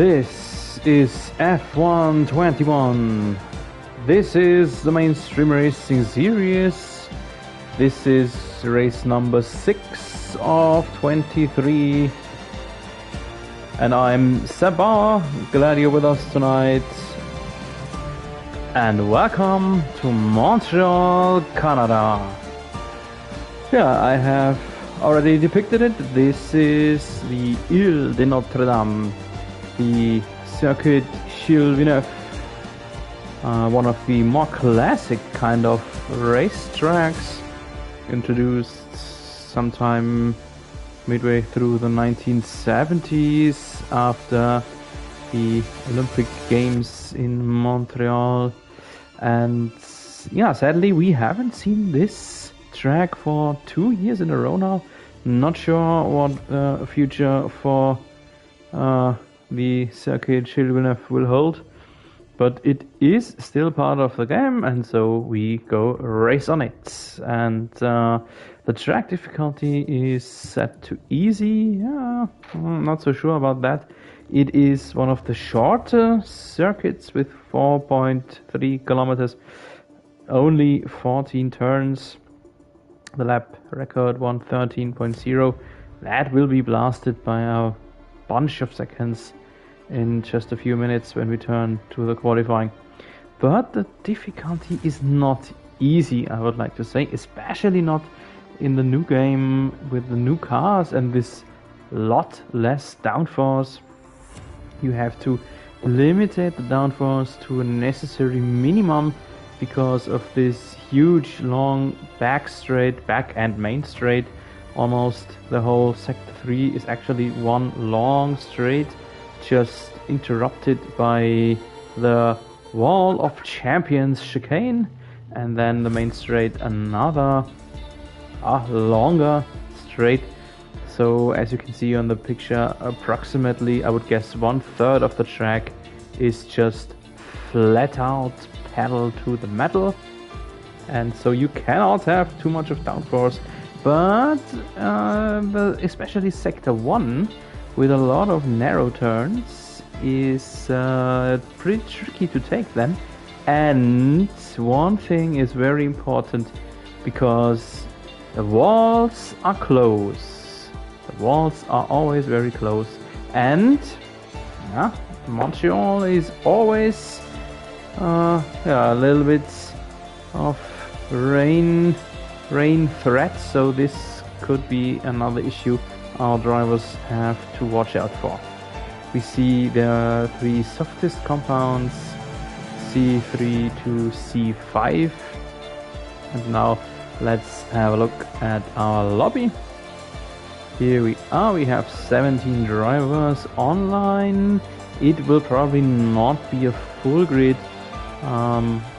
This is F121. This is the mainstream racing series. This is race number 6 of 23. And I'm Seba, glad you're with us tonight. And welcome to Montreal, Canada. Yeah, I have already depicted it. This is the Ile de Notre Dame, the Circuit Gilles Villeneuve, one of the more classic kind of racetracks, introduced sometime midway through the 1970s after the Olympic Games in Montreal. And yeah, sadly we haven't seen this track for 2 years in a row now. Not sure what the future for the Circuit Gilles Villeneuve will hold, but it is still part of the game, and so we go race on it. And the track difficulty is set to easy. I'm not so sure about that. It is one of the shorter circuits with 4.3 kilometers, only 14 turns. The lap record 1:13.0. That will be blasted by a bunch of seconds in just a few minutes when we turn to the qualifying. But the difficulty is not easy, I would like to say, especially not in the new game with the new cars and this lot less downforce. You have to limit the downforce to a necessary minimum because of this huge long back and main straight. Almost the whole sector 3 is actually one long straight, just interrupted by the Wall of Champions chicane, and then the main straight another longer straight. So as you can see on the picture, approximately I would guess 1/3 of the track is just flat out pedal to the metal, and so you cannot have too much of downforce. But especially sector 1 with a lot of narrow turns is pretty tricky to take then. And one thing is very important, because the walls are close. The walls are always very close, and Montreal is always a little bit of rain threat, so this could be another issue our drivers have to watch out for. We see the 3 softest compounds, C3 to C5. And now let's have a look at our lobby. Here we are, we have 17 drivers online. It will probably not be a full grid,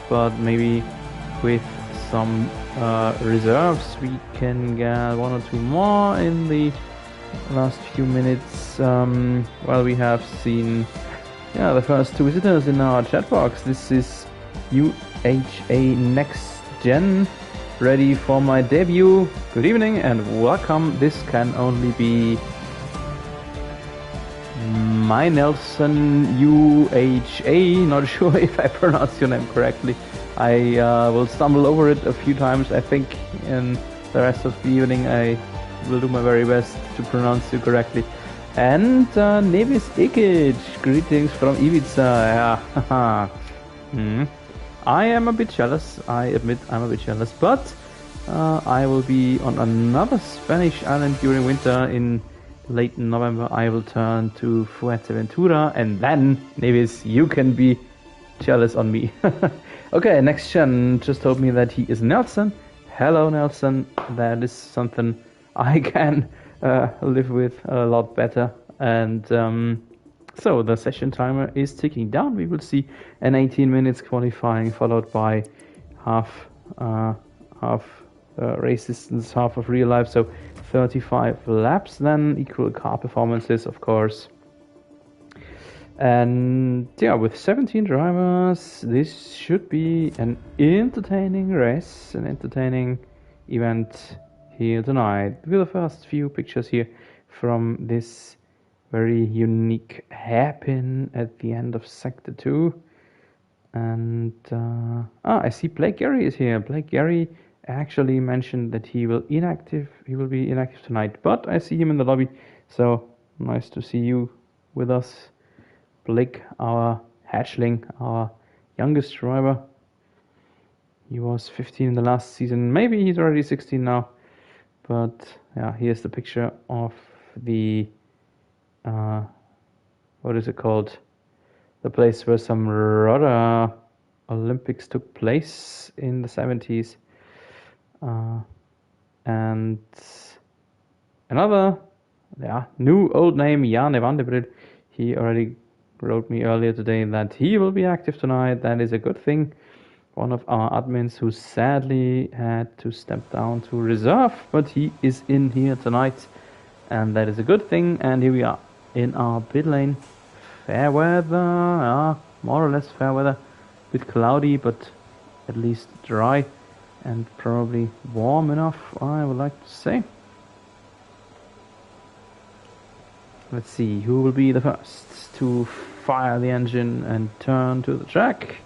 but maybe with some reserves we can get 1 or 2 more in the last few minutes. Well, we have seen the first 2 visitors in our chat box. This is UHA Next Gen, ready for my debut. Good evening and welcome. This can only be my Nelson UHA. Not sure if I pronounced your name correctly. I will stumble over it a few times, I think, in the rest of the evening. I will do my very best to pronounce you correctly. And Nevis Ikic, greetings from Ibiza. I am a bit jealous, I admit I'm a bit jealous, but I will be on another Spanish island during winter. In late November I will turn to Fuerteventura, and then, Nevis, you can be jealous on me. Okay, Next Gen just told me that he is Nelson. Hello Nelson, that is something I can live with a lot better. And so the session timer is ticking down. We will see an 18 minutes qualifying, followed by half race distance, half of real life, so 35 laps, then equal car performances, of course. And yeah, with 17 drivers, this should be an entertaining race, an entertaining event here tonight. With the first few pictures here from this very unique hairpin at the end of Sector 2. And I see Blake Gary is here. Blake Gary actually mentioned that he will be inactive tonight, but I see him in the lobby, so nice to see you with us. Blake, our hatchling, our youngest driver. He was 15 in the last season. Maybe he's already 16 now. But yeah, here's the picture of the what is it called? The place where some rudder Olympics took place in the 70s. And another new old name, Jan Vandebril. He already wrote me earlier today that he will be active tonight. That is a good thing. One of our admins who sadly had to step down to reserve, but he is in here tonight, and that is a good thing. And here we are in our pit lane. Fair weather, more or less fair weather. A bit cloudy, but at least dry and probably warm enough, I would like to say. Let's see who will be the first to fire the engine and turn to the track.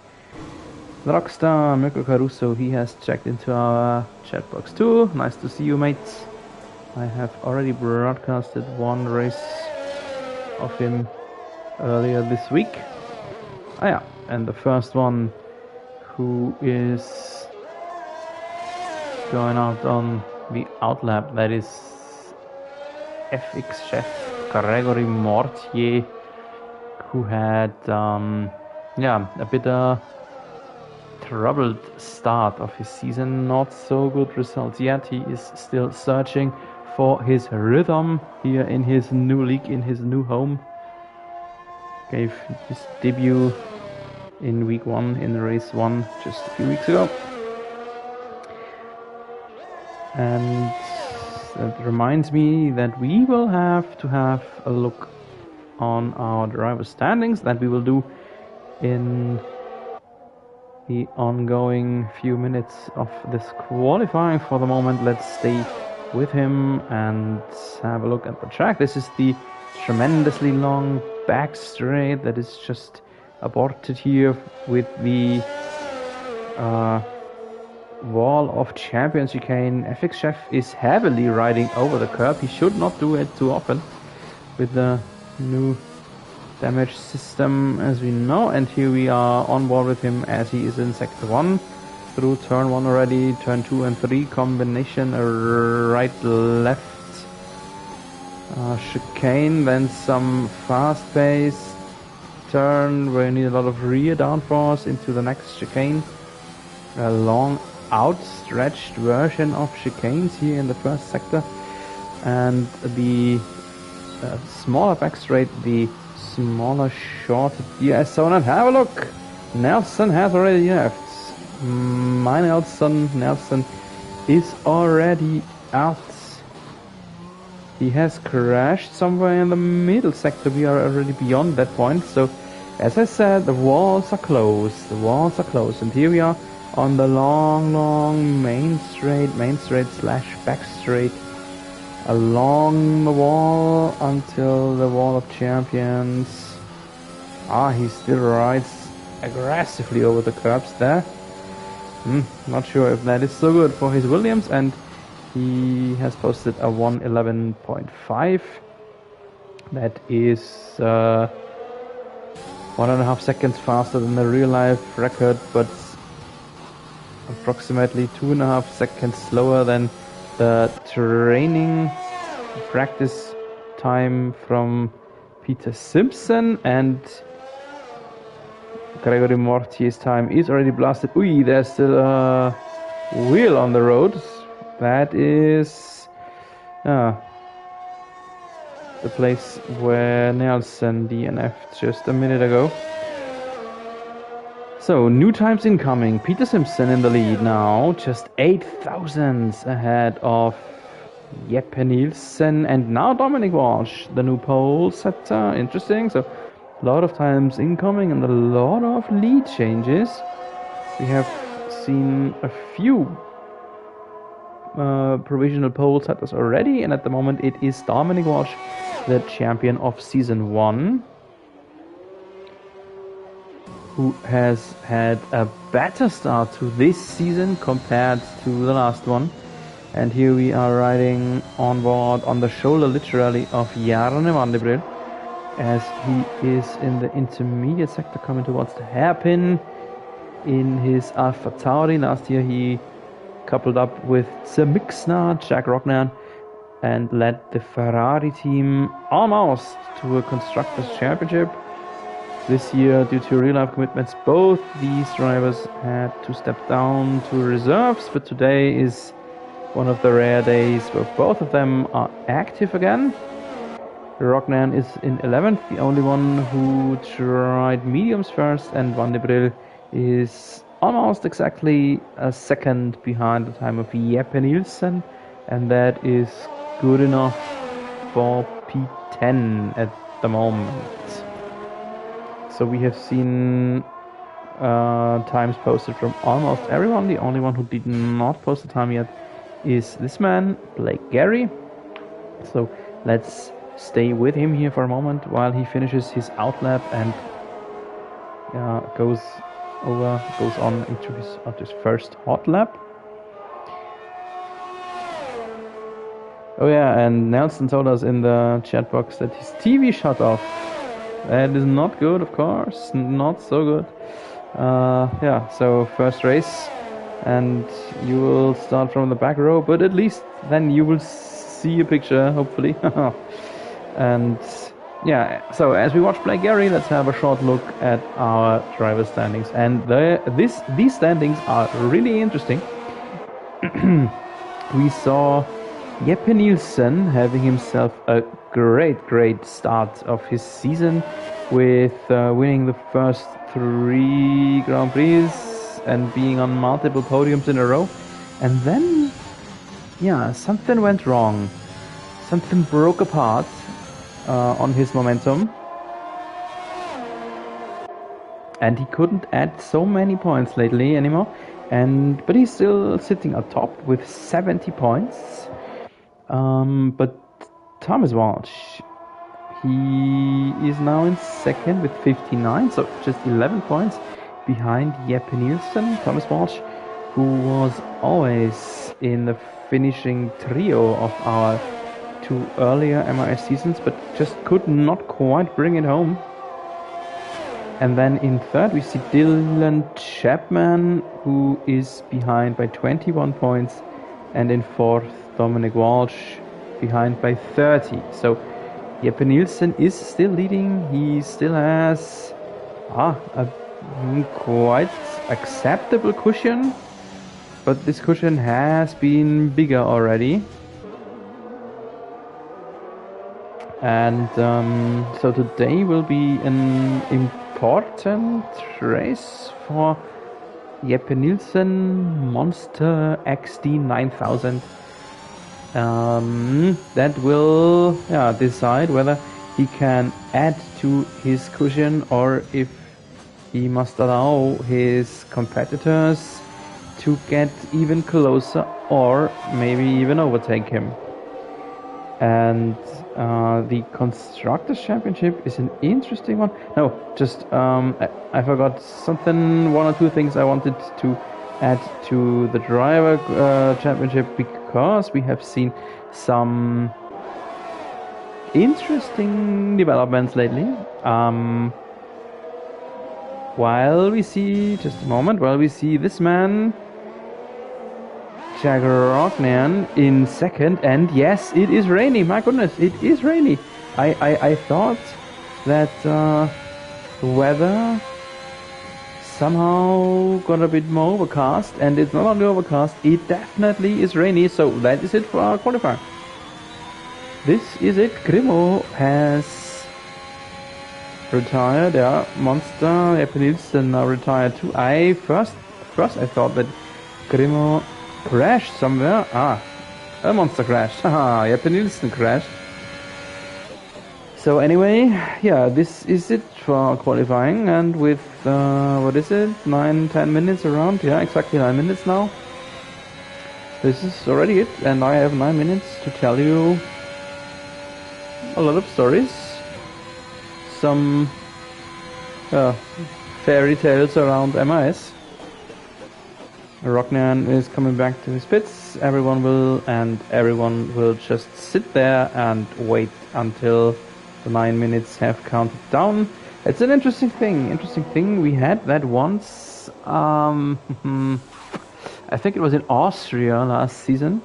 The Rockstar, Mirko Caruso, he has checked into our chat box too. Nice to see you, mates. I have already broadcasted one race of him earlier this week. And the first one who is going out on the outlap, that is FX chef Gregory Mortier, who had a bit troubled start of his season, not so good results yet. He is still searching for his rhythm here in his new league, in his new home. Gave his debut in week 1 in race 1 just a few weeks ago. And that reminds me that we will have to have a look on our driver standings, that we will do in the ongoing few minutes of this qualifying. For the moment, let's stay with him and have a look at the track. This is the tremendously long back straight that is just aborted here with the Wall of Champions chicane. FX Chef is heavily riding over the curb. He should not do it too often with the new damage system, as we know. And here we are on board with him as he is in sector 1 through turn 1 already. Turn 2 and 3 combination, right left chicane, then some fast pace turn where you need a lot of rear downforce into the next chicane. A long outstretched version of chicanes here in the first sector, and the smaller back straight, the smaller short DS zone. And have a look, Nelson has already left. My Nelson is already out. He has crashed somewhere in the middle sector. We are already beyond that point. So, as I said, the walls are closed. And here we are on the long main straight slash back straight along the wall until the Wall of Champions. He still rides aggressively over the curbs there. Not sure if that is so good for his Williams, and he has posted a 1:11.5. That is 1.5 seconds faster than the real life record, but approximately 2.5 seconds slower than the training practice time from Peter Simpson. And Gregory Mortier's time is already blasted. There's still a wheel on the road. That is the place where Nelson DNF'd just a minute ago. So, new times incoming. Peter Simpson in the lead now, just 8 thousandths ahead of Jeppe Nielsen, and now Dominic Walsh, the new pole setter. Interesting. So, a lot of times incoming and a lot of lead changes. We have seen a few provisional pole setters already, and at the moment it is Dominic Walsh the champion of Season 1, who has had a better start to this season compared to the last one. And here we are riding on board on the shoulder literally of Jarne van der Brijl, as he is in the intermediate sector coming towards the hairpin in his Alpha Tauri. Last year he coupled up with Zemixna, Jack Rognan, and led the Ferrari team almost to a Constructors' Championship. This year, due to real-life commitments, both these drivers had to step down to reserves, but today is one of the rare days where both of them are active again. Rognan is in 11th, the only one who tried mediums first, and Van der Brijl is almost exactly a second behind the time of Jeppe Nielsen, and that is good enough for P10 at the moment. So we have seen times posted from almost everyone. The only one who did not post a time yet is this man, Blake Gary. So let's stay with him here for a moment while he finishes his outlap and goes on into his first hot lap. Oh yeah, and Nelson told us in the chat box that his TV shut off. That is not good, of course, not so good. Yeah, so first race, and you will start from the back row, but at least then you will see a picture, hopefully. And yeah, so as we watch Blake Gary, let's have a short look at our driver standings. And these standings are really interesting. We saw Jeppe Nielsen having himself a great start of his season with winning the first 3 Grand Prix and being on multiple podiums in a row. And then, yeah, something went wrong. Something broke apart on his momentum. And he couldn't add so many points lately anymore. But he's still sitting atop with 70 points. But Thomas Walsh, he is now in second with 59, so just 11 points behind Jeppe Nielsen. Thomas Walsh, who was always in the finishing trio of our 2 earlier MRS seasons, but just could not quite bring it home. And then in third we see Dylan Chapman, who is behind by 21 points, and in fourth Dominic Walsh behind by 30. So Jeppe Nielsen is still leading. He still has a quite acceptable cushion, but this cushion has been bigger already. And so today will be an important race for Jeppe Nielsen Monster XD 9000. That will decide whether he can add to his cushion or if he must allow his competitors to get even closer or maybe even overtake him. And the Constructors' Championship is an interesting one. No, just I forgot something, 1 or 2 things I wanted to add to the Driver Championship, because we have seen some interesting developments lately. While we see this man, Jack Rognan, in second, and yes, it is rainy. My goodness, it is rainy. I thought that the weather somehow got a bit more overcast, and it's not only overcast, it definitely is rainy. So that is it for our qualifier. This is it. Grimo has retired. Yeah, Monster Jeppe Nielsen now retired too. First I thought that Grimo crashed somewhere. A Monster crashed. Haha, Jeppe Nielsen crashed. So anyway, yeah, this is it for qualifying, and with, 9-10 minutes around, yeah, exactly 9 minutes now. This is already it, and I have 9 minutes to tell you a lot of stories, some fairy tales around MIS. Rognan is coming back to his pits. Everyone will just sit there and wait until the 9 minutes have counted down. It's an interesting thing. We had that once. I think it was in Austria last season,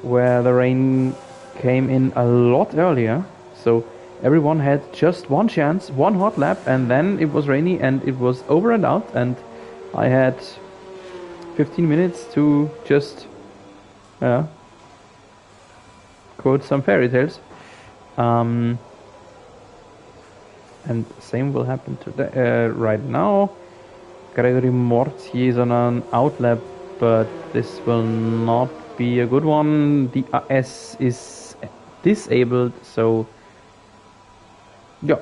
where the rain came in a lot earlier. So everyone had just one chance, one hot lap, and then it was rainy and it was over and out. And I had 15 minutes to just quote some fairy tales. And same will happen today. Right now, Gregory Mortier is on an outlap, but this will not be a good one. The AS is disabled, so yeah,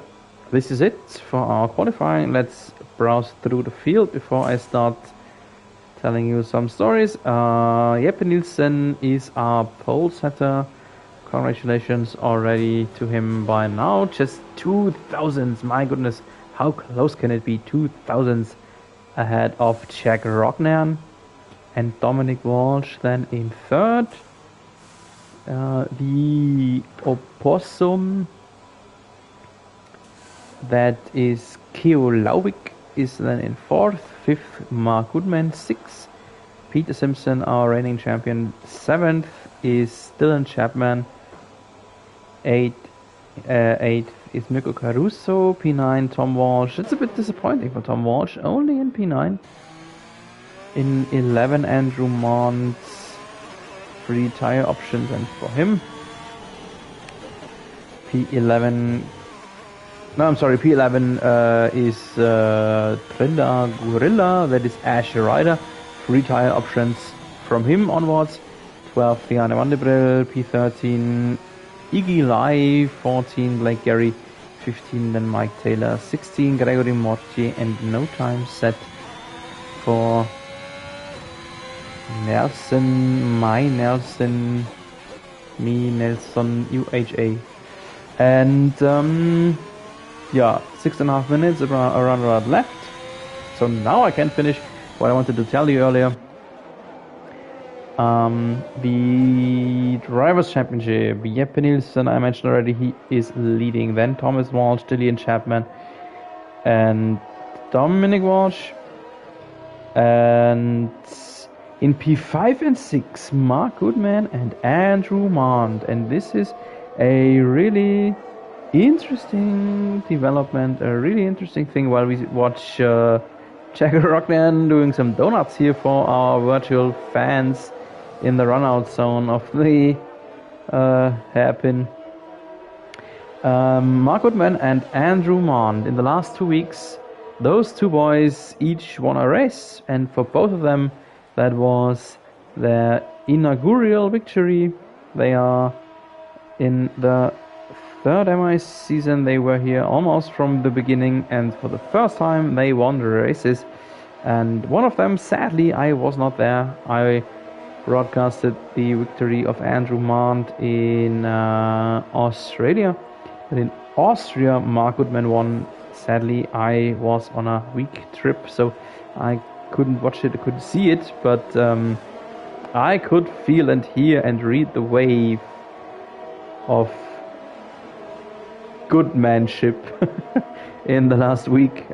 this is it for our qualifying. Let's browse through the field before I start telling you some stories. Jeppe Nielsen is our pole setter. Congratulations already to him by now. Just 2,000s, my goodness, how close can it be? 2,000s ahead of Jack Rognan and Dominic Walsh then in third. The opossum, that is Keo Lauvik, is then in fourth. Fifth, Mark Goodman. Sixth, Peter Simpson, our reigning champion. Seventh is Dylan Chapman. Eighth is Mirko Caruso. P9, Tom Walsh. It's a bit disappointing for Tom Walsh, only in P9. In 11, Andrew Mont. 3 tire options, and for him, P11 is Trinda Gorilla, that is Ash Rider. 3 tire options from him onwards. 12, Liane Vandebril. P13, Iggy Lai. 14, Blake Gary. 15, then Mike Taylor. 16, Gregory Mortier, and no time set for Nelson, Nelson, UHA. And 6.5 minutes around left. So now I can finish what I wanted to tell you earlier. The Drivers' Championship, Jeppe Nielsen, I mentioned already, he is leading. Then Thomas Walsh, Dillian Chapman, and Dominic Walsh. And in P5 and 6, Mark Goodman and Andrew Mond. And this is a really interesting development, a really interesting thing while we watch Jack Rognan doing some donuts here for our virtual fans in the run-out zone of the hairpin. Mark Goodman and Andrew Mond. In the last 2 weeks, those two boys each won a race, and for both of them, that was their inaugural victory. They are in the third MI season. They were here almost from the beginning, and for the first time they won the races. And one of them, sadly, I was not there. I broadcasted the victory of Andrew Mond in Australia. But in Austria, Mark Goodman won. Sadly, I was on a week trip, so I couldn't watch it, I couldn't see it, but I could feel and hear and read the wave of goodmanship in the last week.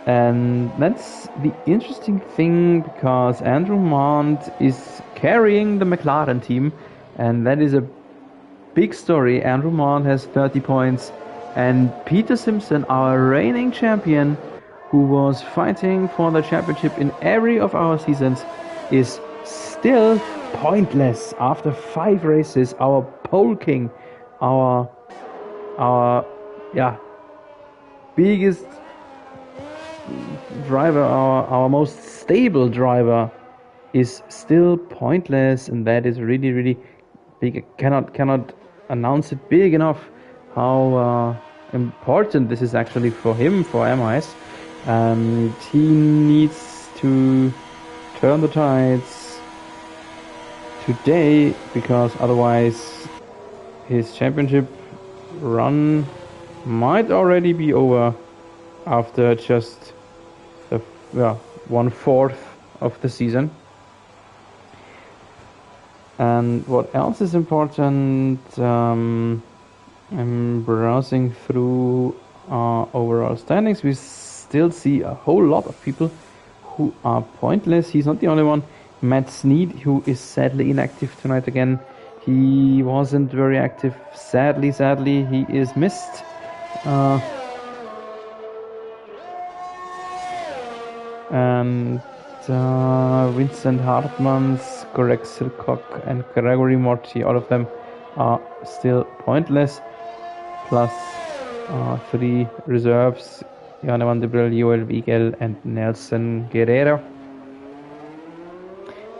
And that's the interesting thing, because Andrew Mond is carrying the McLaren team, and that is a big story. Andrew Mond has 30 points, and Peter Simpson, our reigning champion, who was fighting for the championship in every of our seasons, is still pointless after 5 races. Our pole king, our biggest driver, our most stable driver, is still pointless, and that is really, really big. I cannot announce it big enough how important this is actually for him, for MIS. And he needs to turn the tides today, because otherwise his championship run might already be over after just the 1/4 of the season. And what else is important? I'm browsing through our overall standings. We still see a whole lot of people who are pointless. He's not the only one. Matt Snead, who is sadly inactive tonight again. He wasn't very active. Sadly, he is missed. And Vincent Hartmans, Greg Silcock, and Gregory Morty, all of them are still pointless. Plus 3 reserves, Johanna van der Brill, Joel Wiegel, and Nelson Guerrero.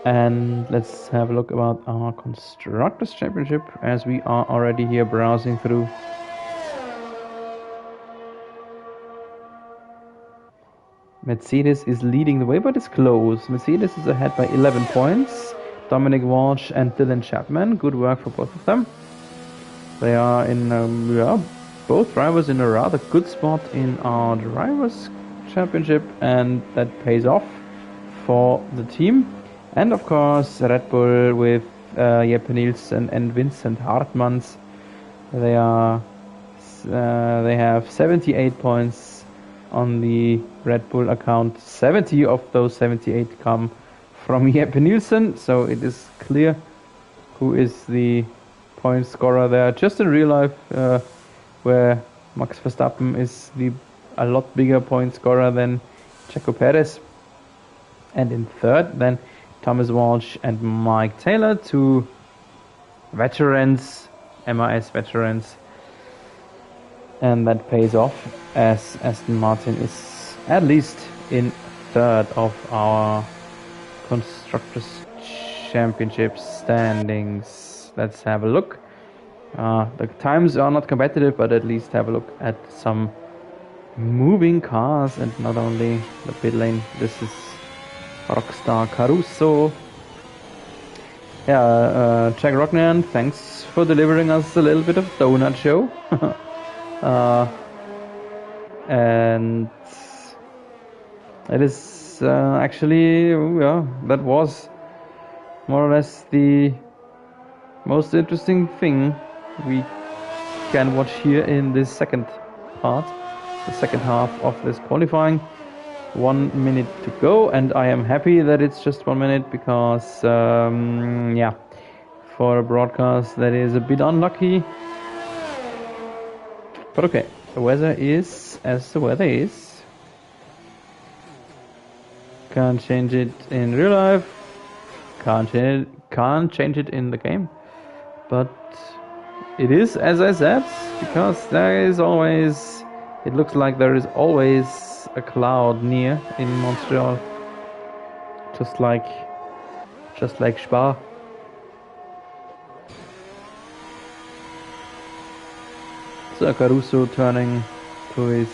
And let's have a look about our Constructors' Championship as we are already here browsing through. Mercedes is leading the way, but it's close. Mercedes is ahead by 11 points. Dominic Walsh and Dylan Chapman, good work for both of them. They are in, both drivers in a rather good spot in our Drivers' Championship, and that pays off for the team. And of course, Red Bull with Jeppe Nielsen and Vincent Hartmans. They have 78 points on the Red Bull account. 70 of those 78 come from Jeppe Nielsen, so it is clear who is the point scorer there. Just in real life, where Max Verstappen is a lot bigger point scorer than Checo Perez. And in third, then Thomas Walsh and Mike Taylor, 2 veterans, MRS veterans. And that pays off as Aston Martin is at least in third of our Constructors' Championship standings. Let's have a look. The times are not competitive, but at least have a look at some moving cars and not only the pit lane. This is Rockstar Caruso. Yeah, Jack Rocknan, thanks for delivering us a little bit of donut show. And it is actually, that was more or less the most interesting thing we can watch here in this second part, the second half of this qualifying. 1 minute to go, and I am happy that it's just 1 minute because, for a broadcast that is a bit unlucky. But okay, the weather is as the weather is. Can't change it in real life. Can't change it in the game. But it is as I said, because it looks like there is always a cloud near in Montreal, just like Spa. So Caruso turning to his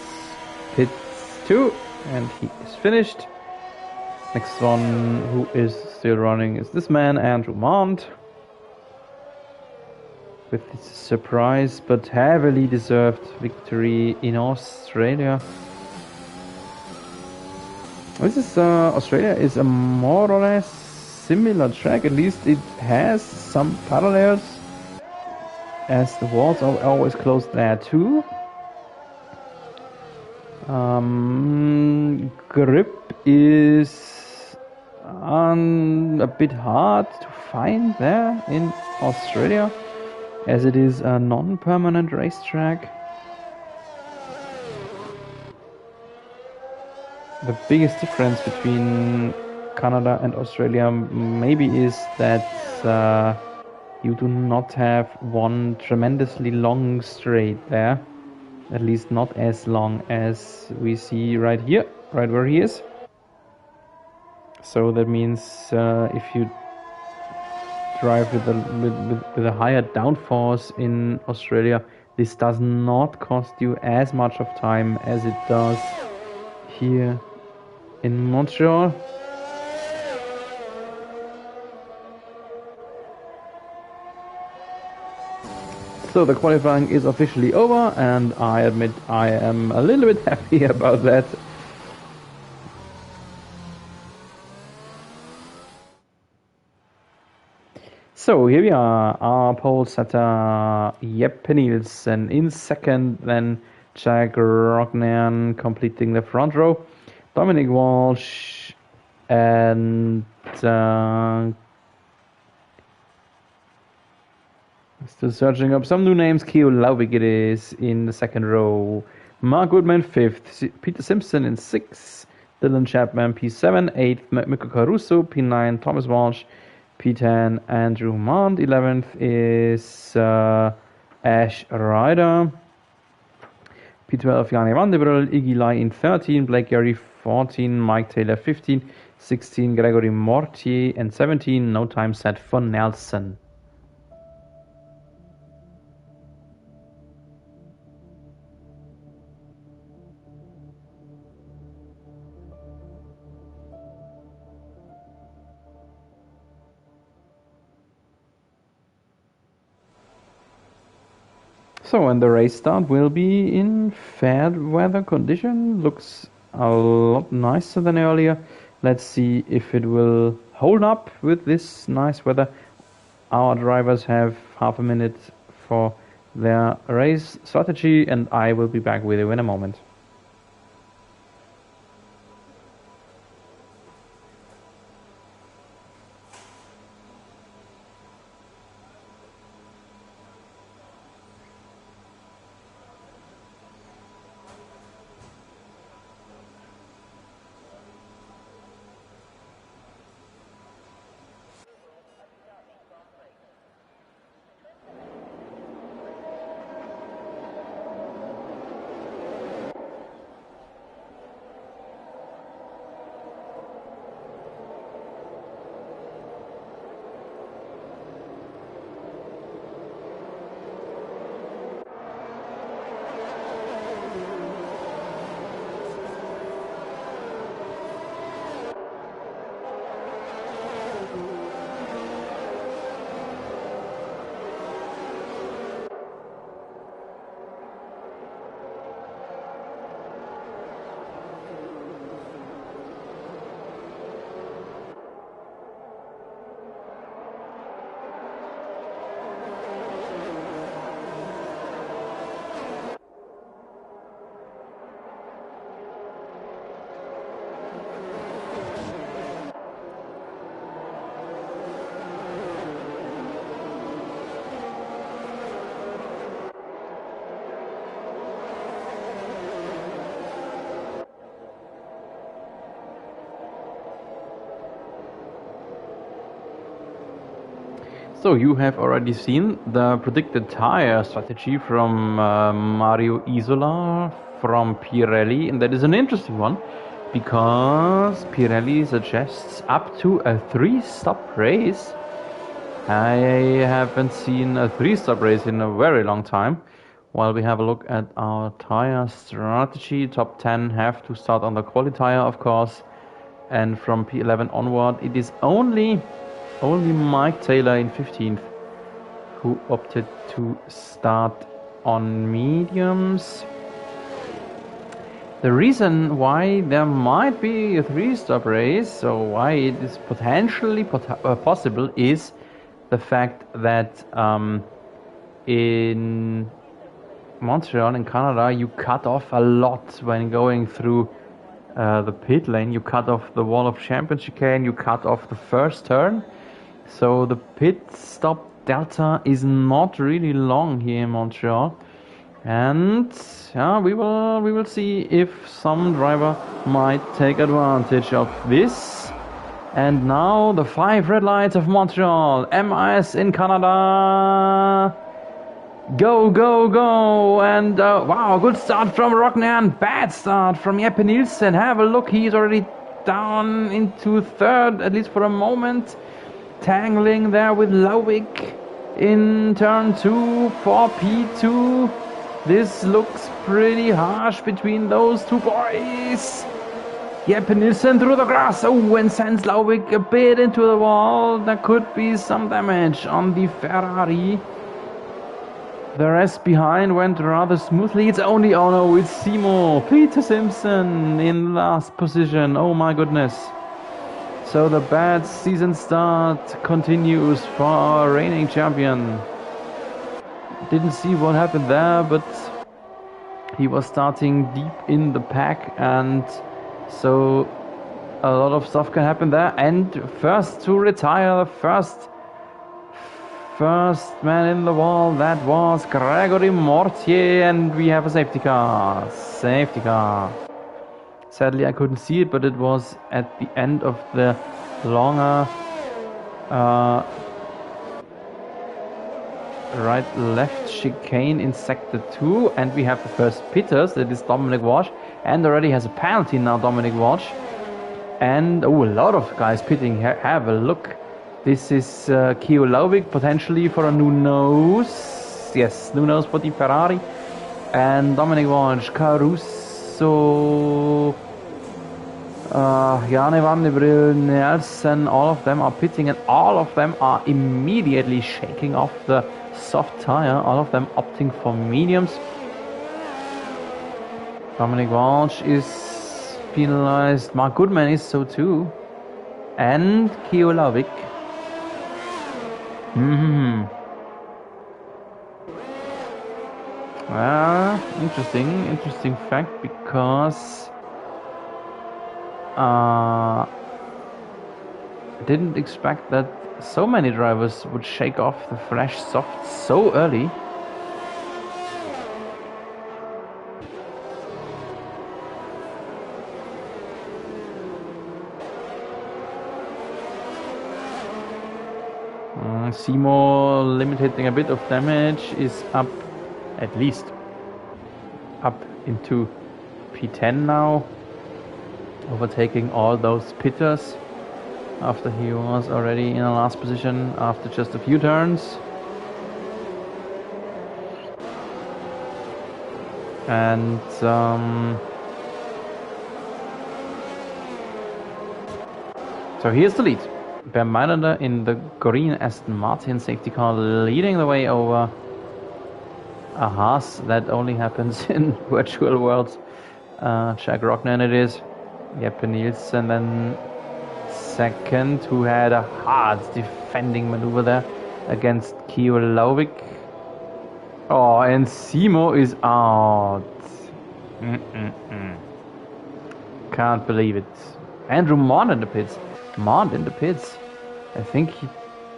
pits 2, and he is finished. Next one who is still running is this man, Andrew Mond, with this surprise but heavily deserved victory in Australia. This is Australia is a more or less similar track. At least it has some parallels, as the walls are always closed there too. Grip is a bit hard to find there in Australia, as it is a non-permanent racetrack. The biggest difference between Canada and Australia maybe is that you do not have one tremendously long straight there. At least not as long as we see right here, right where he is. So that means if you drive with a higher downforce in Australia, this does not cost you as much of time as it does here in Montreal. So the qualifying is officially over, and I admit I am a little bit happy about that. So here we are, our pole setter Jeppe Nielsen in second, then Jack Rognan completing the front row, Dominic Walsh and still searching up some new names. Keo Lauvik it is in the second row. Mark Goodman fifth. Peter Simpson in sixth. Dylan Chapman P7. Eighth Mikko Caruso. P9 Thomas Walsh. P10 Andrew Mond. 11th is Ash Ryder. P12 Janne Vandebril. Iggy Lai in 13. Blake Gary 14. Mike Taylor 15. 16 Gregory Mortier. And 17 no time set for Nelson. So, and the race start will be in fair weather condition. Looks a lot nicer than earlier. Let's see if it will hold up with this nice weather. Our drivers have half a minute for their race strategy, and I will be back with you in a moment. So you have already seen the predicted tire strategy from Mario Isola from Pirelli, and that is an interesting one because Pirelli suggests up to a 3-stop race. I haven't seen a 3-stop race in a very long time. While we have a look at our tire strategy, top 10 have to start on the quali tire, of course, and from P11 onward it is only Mike Taylor in 15th who opted to start on mediums. The reason why there might be a 3-stop race, so why it is potentially possible, is the fact that in Montreal in Canada you cut off a lot when going through the pit lane. You cut off the wall of champion chicane, you cut off the first turn. So the pit stop delta is not really long here in Montreal, and yeah, we will see if some driver might take advantage of this. And now the 5 red lights of Montreal, MIS in Canada. Go, go, go! And wow, good start from Rognan, bad start from Jeppe Nielsen. Have a look, he's already down into third, at least for a moment. Tangling there with Lauvik in turn 2 for P2. This looks pretty harsh between those two boys. Jeppe Nielsen through the grass. Oh, and sends Lauvik a bit into the wall. There could be some damage on the Ferrari. The rest behind went rather smoothly. It's only, oh no, it's Simo. Peter Simpson in last position. Oh my goodness. So the bad season start continues for our reigning champion. Didn't see what happened there, but he was starting deep in the pack, and so a lot of stuff can happen there. And first to retire, the first man in the wall, that was Gregory Mortier, and we have a safety car. Safety car. Sadly, I couldn't see it, but it was at the end of the longer right-left chicane in sector 2, and we have the first pitters. That is Dominic Walsh, and already has a penalty now, Dominic Walsh. And a lot of guys pitting. Have a look. This is Keo Lovik, potentially for a new nose. Yes, new nose for the Ferrari. And Dominic Walsh, Caruso, Jane van der Bril, Nelson, all of them are pitting, and all of them are immediately shaking off the soft tire. All of them opting for mediums. Dominic Walsh is penalized. Mark Goodman is so too. And Keo Lovik. Interesting fact, because I didn't expect that so many drivers would shake off the fresh soft so early. Simo, limiting a bit of damage, is up, at least up into P10 now, overtaking all those pitters after he was already in a last position after just a few turns. And so here's the lead. Bermander in the green Aston Martin safety car, leading the way over a Haas. That only happens in virtual worlds. Jack Rocknan it is. Jeppe Nielsen then second, who had a hard defending maneuver there against Keo Lovik. Oh, and Simo is out. Can't believe it. Andrew Mond in the pits. I think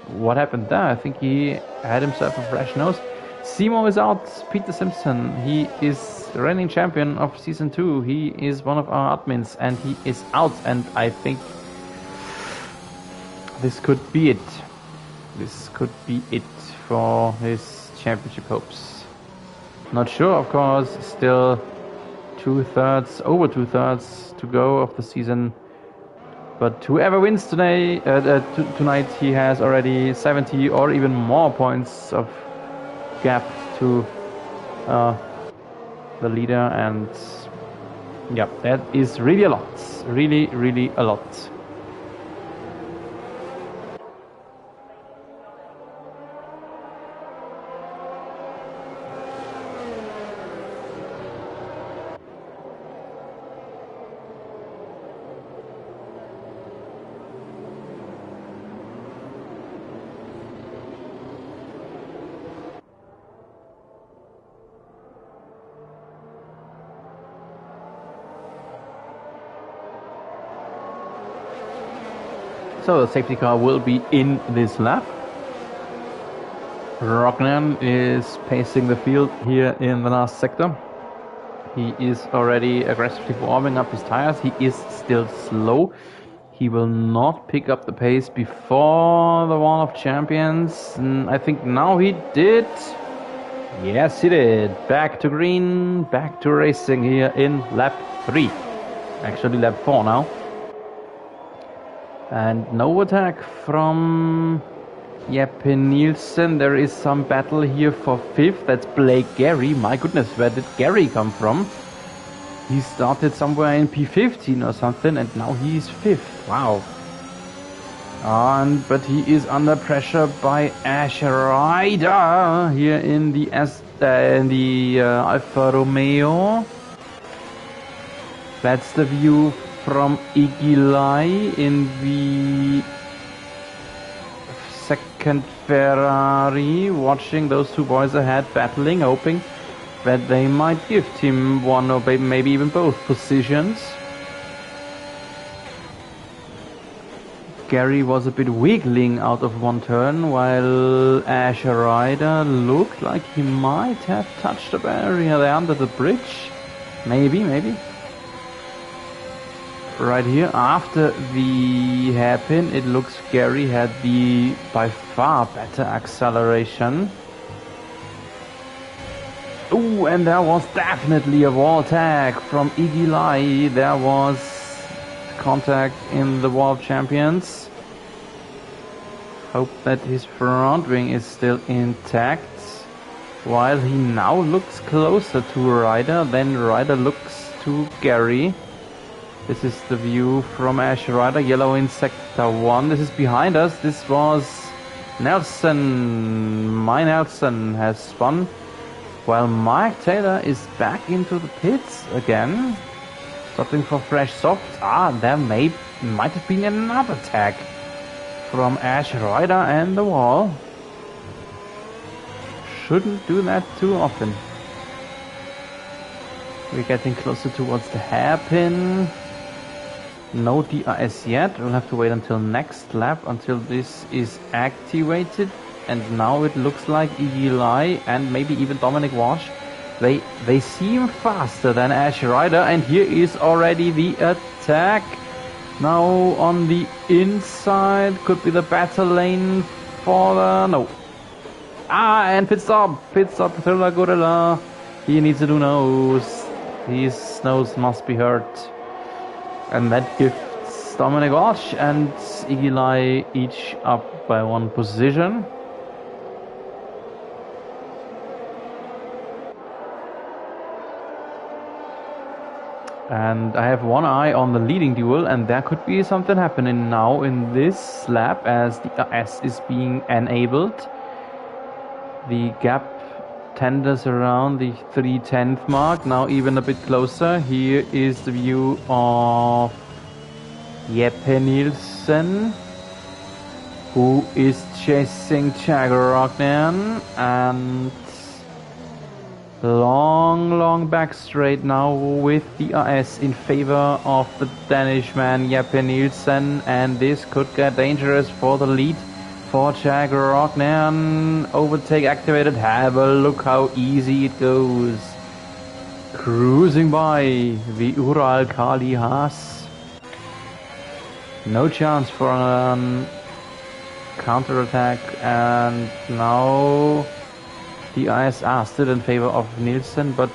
what happened there? I think he had himself a fresh nose. Simo is out. Peter Simpson, he is reigning champion of season 2. He is one of our admins, and he is out. And I think this could be it. This could be it for his championship hopes. Not sure, of course. Still over two thirds to go of the season. But whoever wins today, tonight, he has already 70 or even more points of gap to the leader, and yeah, that is really a lot. Really a lot. So the safety car will be in this lap. Rocknan is pacing the field here in the last sector. He is already aggressively warming up his tires. He is still slow. He will not pick up the pace before the Wall of Champions. And I think now he did. Yes, he did. Back to green, back to racing here in lap 3. Actually lap 4 now. And no attack from Jeppe Nielsen. There is some battle here for 5th. That's Blake Gary. My goodness, where did Gary come from? He started somewhere in P15 or something, and now he's 5th. Wow. But he is under pressure by Ash Ryder here in the in the Alfa Romeo. That's the view from Igilai in the second Ferrari, watching those two boys ahead battling, hoping that they might give him one or maybe even both positions. Gary was a bit wiggling out of one turn, while Ash Rider looked like he might have touched the barrier there under the bridge. Maybe. Right here, after the hairpin, it looks Gary had the by far better acceleration. Ooh, and there was definitely a wall tag from Igilai. There was contact in the World Champions. Hope that his front wing is still intact. While he now looks closer to Ryder, then Ryder looks to Gary. This is the view from Ash Rider, yellow in sector 1. This is behind us. This was Nelson. My Nelson has spun. While Mike Taylor is back into the pits again. Stopping for fresh softs. There might have been another tag from Ash Rider and the wall. Shouldn't do that too often. We're getting closer towards the hairpin. No DRS yet. We'll have to wait until next lap until this is activated. And now it looks like Igilai and maybe even Dominic Walsh. They seem faster than Ash Rider, and here is already the attack. Now on the inside could be the better lane for the no. And pit stop, Thriller Gorilla. He needs a new nose. His nose must be hurt. And that gives Dominic Walsh and Igilai each up by one position. And I have one eye on the leading duel, and there could be something happening now in this lap as the S is being enabled. The gap tenders around the 3/10 mark, now even a bit closer. Here is the view of Jeppe Nielsen, who is chasing Jagger Rognan, and long back straight now with DRS in favor of the Danish man Jeppe Nielsen, and this could get dangerous for the lead for Jagger Rognan. Overtake activated. Have a look how easy it goes. Cruising by the Ural Kali Haas. No chance for a counter-attack, and now the eyes are still in favor of Nielsen, but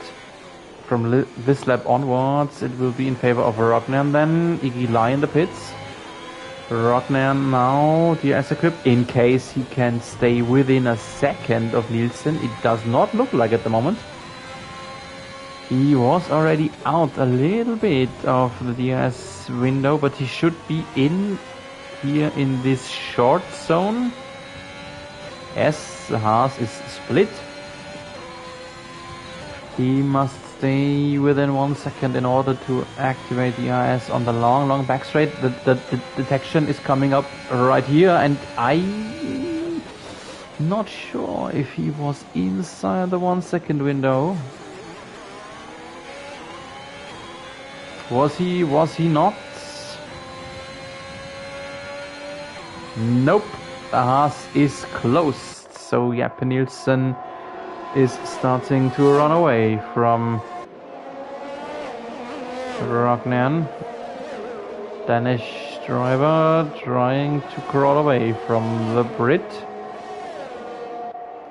from this lap onwards it will be in favor of Rognan. Then Igilai in the pits. Rognan now DRS equipped in case he can stay within a second of Nielsen. It does not look like at the moment. He was already out a little bit of the DRS window, but he should be in here in this short zone. Yes, the Haas is split. He must stay within 1 second in order to activate the DRS on the long back straight. The detection is coming up right here, and I'm not sure if he was inside the 1 second window. Was he not? Nope. The Haas is closed. So Jeppe Nielsen is starting to run away from Rognan. Danish driver trying to crawl away from the Brit.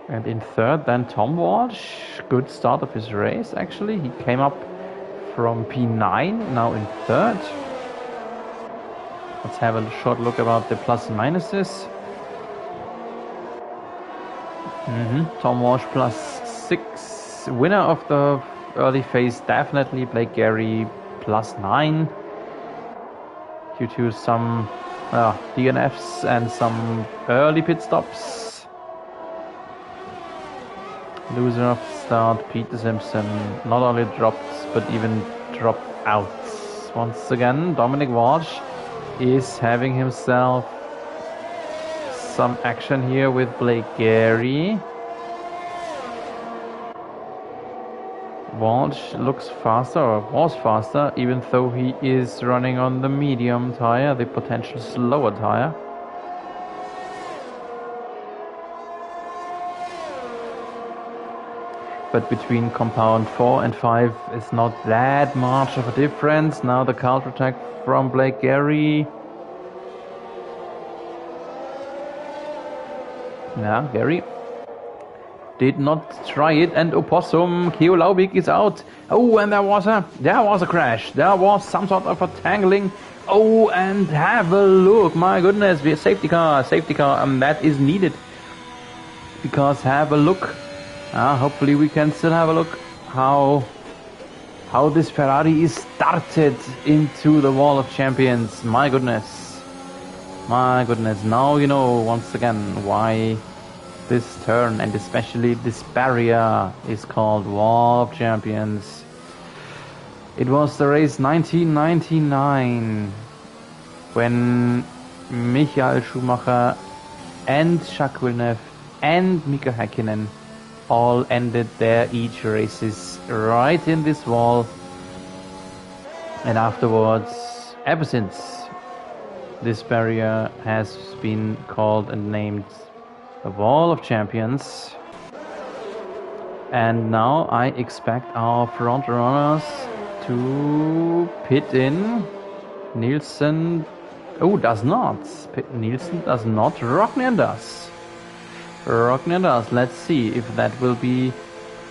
And in third, then Tom Walsh. Good start of his race, actually. He came up from P9, now in third. Let's have a short look about the plus and minuses. Tom Walsh plus 6. Winner of the early phase definitely Blake Gary plus 9. Due to some DNFs and some early pit stops. Loser of the start, Peter Simpson, not only dropped, but even dropped out. Once again, Dominic Walsh is having himself some action here with Blake Gary. Walsh looks faster, or was faster, even though he is running on the medium tire, the potential slower tire. But between compound 4 and 5 is not that much of a difference. Now the counter-attack from Blake Gary. Yeah, Gary did not try it, and Opossum Keo Laubig is out. Oh, and there was a crash. There was some sort of a tangling. Oh, and have a look. My goodness, safety car, that is needed. Because have a look. Hopefully we can still have a look how this Ferrari is started into the Wall of Champions. My goodness. Now you know once again why this turn and especially this barrier is called Wall of Champions. It was the race 1999 when Michael Schumacher and Jacques Villeneuve and Mika Häkkinen all ended their each races right in this wall, and afterwards, ever since, this barrier has been called and named the Wall of Champions. And now I expect our front runners to pit in. Nielsen does not. Nielsen does not. Rockner does. Let's see if that will be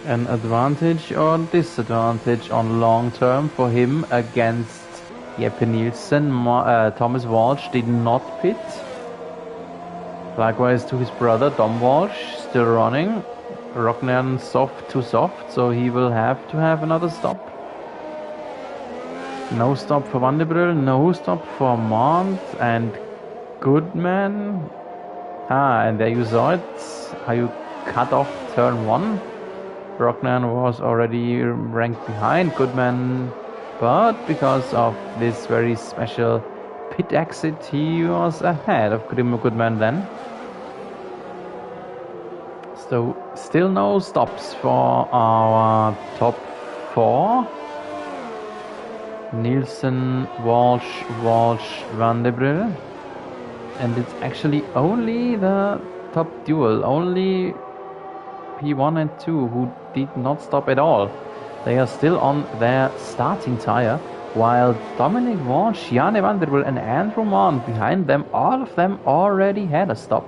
an advantage or disadvantage on long term for him against Jeppe Nielsen. Thomas Walsh did not pit. Likewise to his brother Dom Walsh, still running. Rockner too soft, so he will have to have another stop. No stop for Vanderbilt, no stop for Mont and Goodman. And there you saw it, how you cut off turn 1. Rockner was already ranked behind Goodman, but because of this very special pit exit, he was ahead of Goodman then. So still no stops for our top 4. Nielsen, Walsh, Vanderbilt. And it's actually only the top duel, only P1 and 2 who did not stop at all. They are still on their starting tire, while Dominic Walsh, Janne Vanderbilt and Andrew Mont behind them, all of them already had a stop.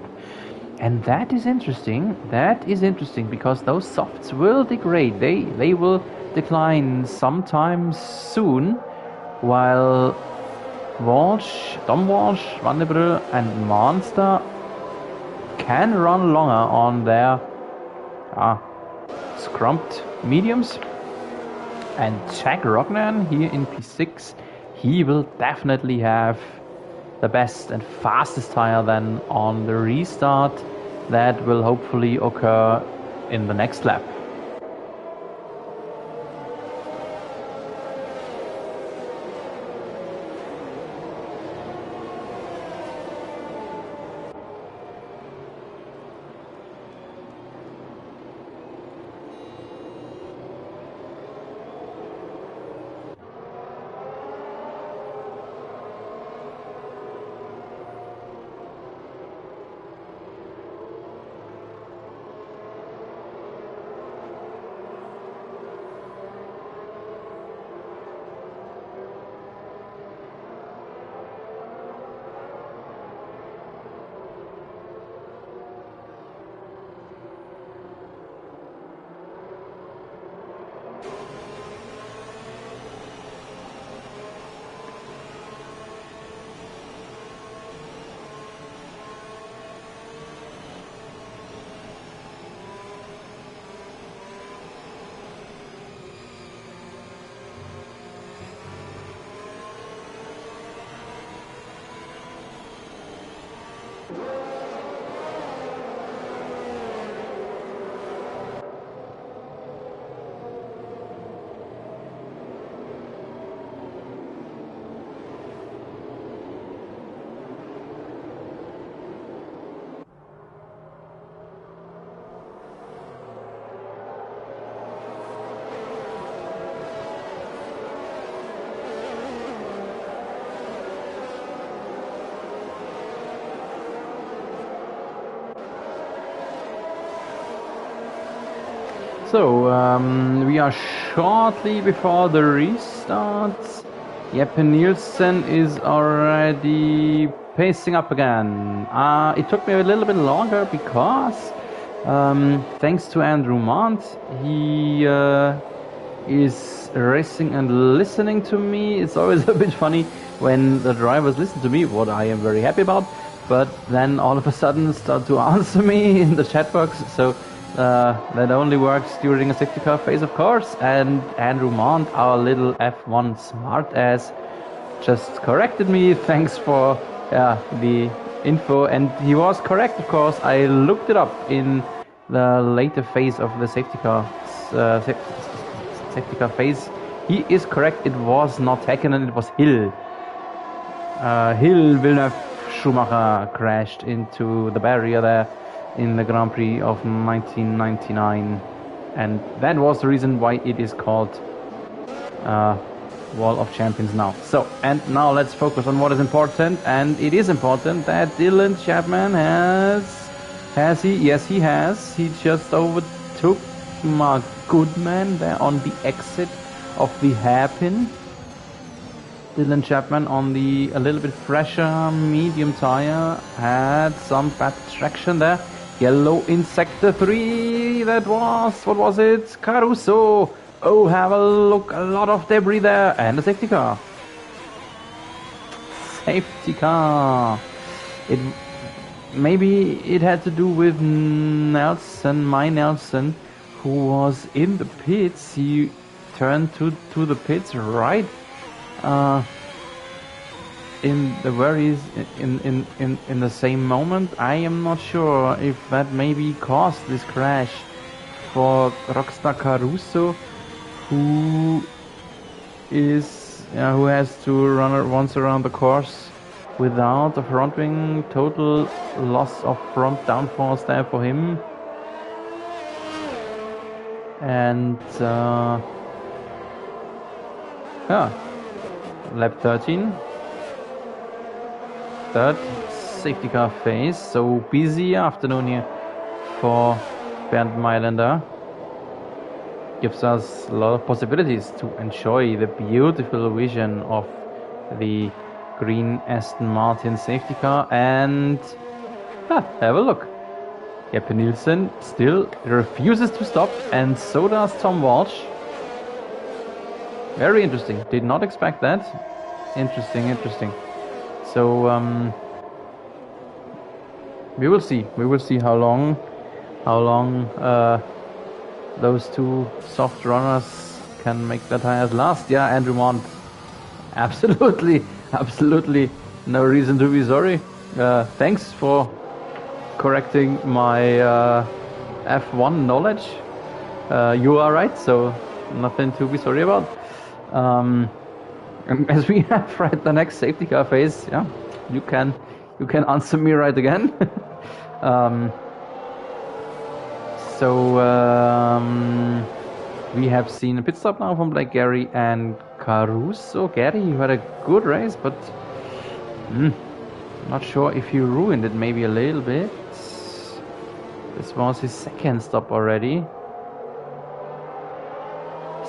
And that is interesting, because those softs will degrade, they will decline sometime soon, while Dom Walsh, Vanderbilt and Monster can run longer on their scrumped mediums. And Jack Rocknan here in P6, he will definitely have the best and fastest tire then on the restart that will hopefully occur in the next lap. So, we are shortly before the restart. Jeppe Nielsen is already pacing up again. It took me a little bit longer because, thanks to Andrew Mont, he is racing and listening to me. It's always a bit funny when the drivers listen to me, what I am very happy about, but then all of a sudden start to answer me in the chat box. So that only works during a safety car phase, of course. And Andrew Mont, our little F1 smartass, just corrected me. Thanks for the info. And he was correct, of course. I looked it up in the later phase of the safety car phase. He is correct. It was not Häkkinen, it was Hill. Villeneuve Schumacher crashed into the barrier there in the Grand Prix of 1999, and that was the reason why it is called Wall of Champions now. So, and now let's focus on what is important, and it is important that Dylan Chapman has he? Yes, he has. He just overtook Mark Goodman there on the exit of the hairpin. Dylan Chapman on the a little bit fresher medium tire had some bad traction there. Yellow in sector 3, that was, what was it? Caruso. Oh, have a look, a lot of debris there, and a safety car. Safety car. Maybe it had to do with Nelson, who was in the pits. He turned to the pits right in the same moment. I am not sure if that maybe caused this crash for Rockstar Caruso, who has to run once around the course without a front wing. Total loss of front downforce there for him. And lap 13. Third safety car phase. So busy afternoon here for Bernd Mailänder. Gives us a lot of possibilities to enjoy the beautiful vision of the green Aston Martin safety car. And have a look. Jeppe Nielsen still refuses to stop, and so does Tom Walsh. Very interesting. Did not expect that. Interesting. So we will see. We will see how long those two soft runners can make the tires last. Yeah, Andrew Mont. Absolutely no reason to be sorry. Thanks for correcting my F1 knowledge. You are right, so nothing to be sorry about. As we have right the next safety car phase, yeah, you can answer me right again. We have seen a pit stop now from Blake Gary and Caruso. Gary, you had a good race, but not sure if he ruined it maybe a little bit. This was his second stop already.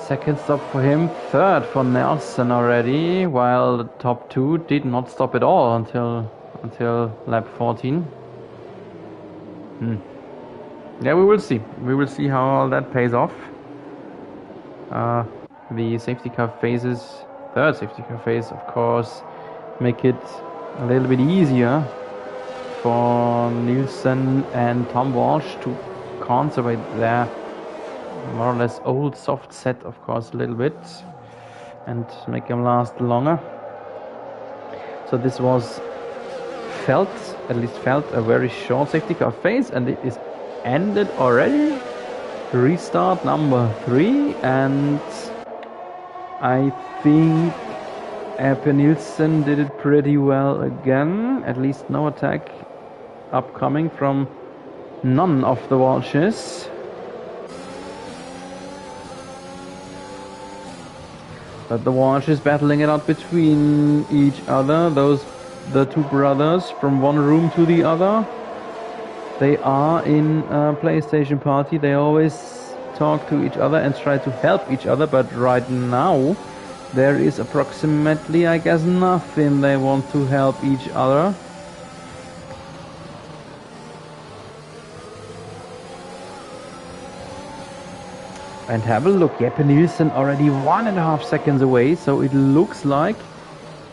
Second stop for him, third for Nelson already, while the top two did not stop at all until lap 14. Yeah, we will see. We will see how all that pays off. The safety car phases, third safety car phase, of course, make it a little bit easier for Nielsen and Tom Walsh to conserve their more or less old soft set, of course, a little bit, and make them last longer. So this was at least felt a very short safety car phase, and it is ended already. Restart number 3, and I think Jeppe Nielsen did it pretty well again. At least no attack upcoming from none of the Walshes. But the Walsh is battling it out between each other. The two brothers from one room to the other. They are in a PlayStation party. They always talk to each other and try to help each other, but right now there is approximately, I guess, nothing they want to help each other. And have a look, Jeppe Nielsen already 1.5 seconds away, so it looks like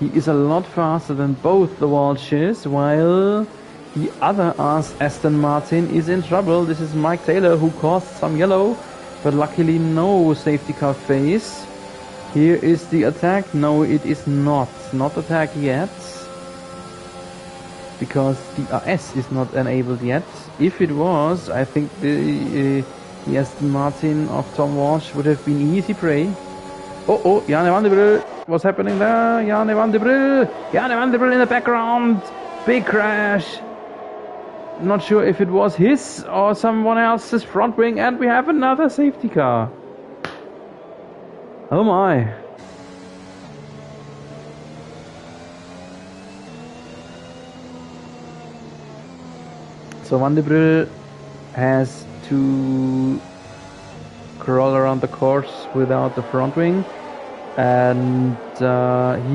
he is a lot faster than both the Walshes, while the other Aston Martin is in trouble. This is Mike Taylor, who caused some yellow, but luckily no safety car phase. Here is the attack. No, it is not attack yet, because the RS is not enabled yet. If it was, I think the Aston Martin of Tom Walsh would have been easy prey. Oh, Janne van der Bril. What's happening there? Janne van der Bril. Janne van der Bril in the background. Big crash. Not sure if it was his or someone else's front wing, and we have another safety car. Oh my. So Van der Bril has to crawl around the course without the front wing, and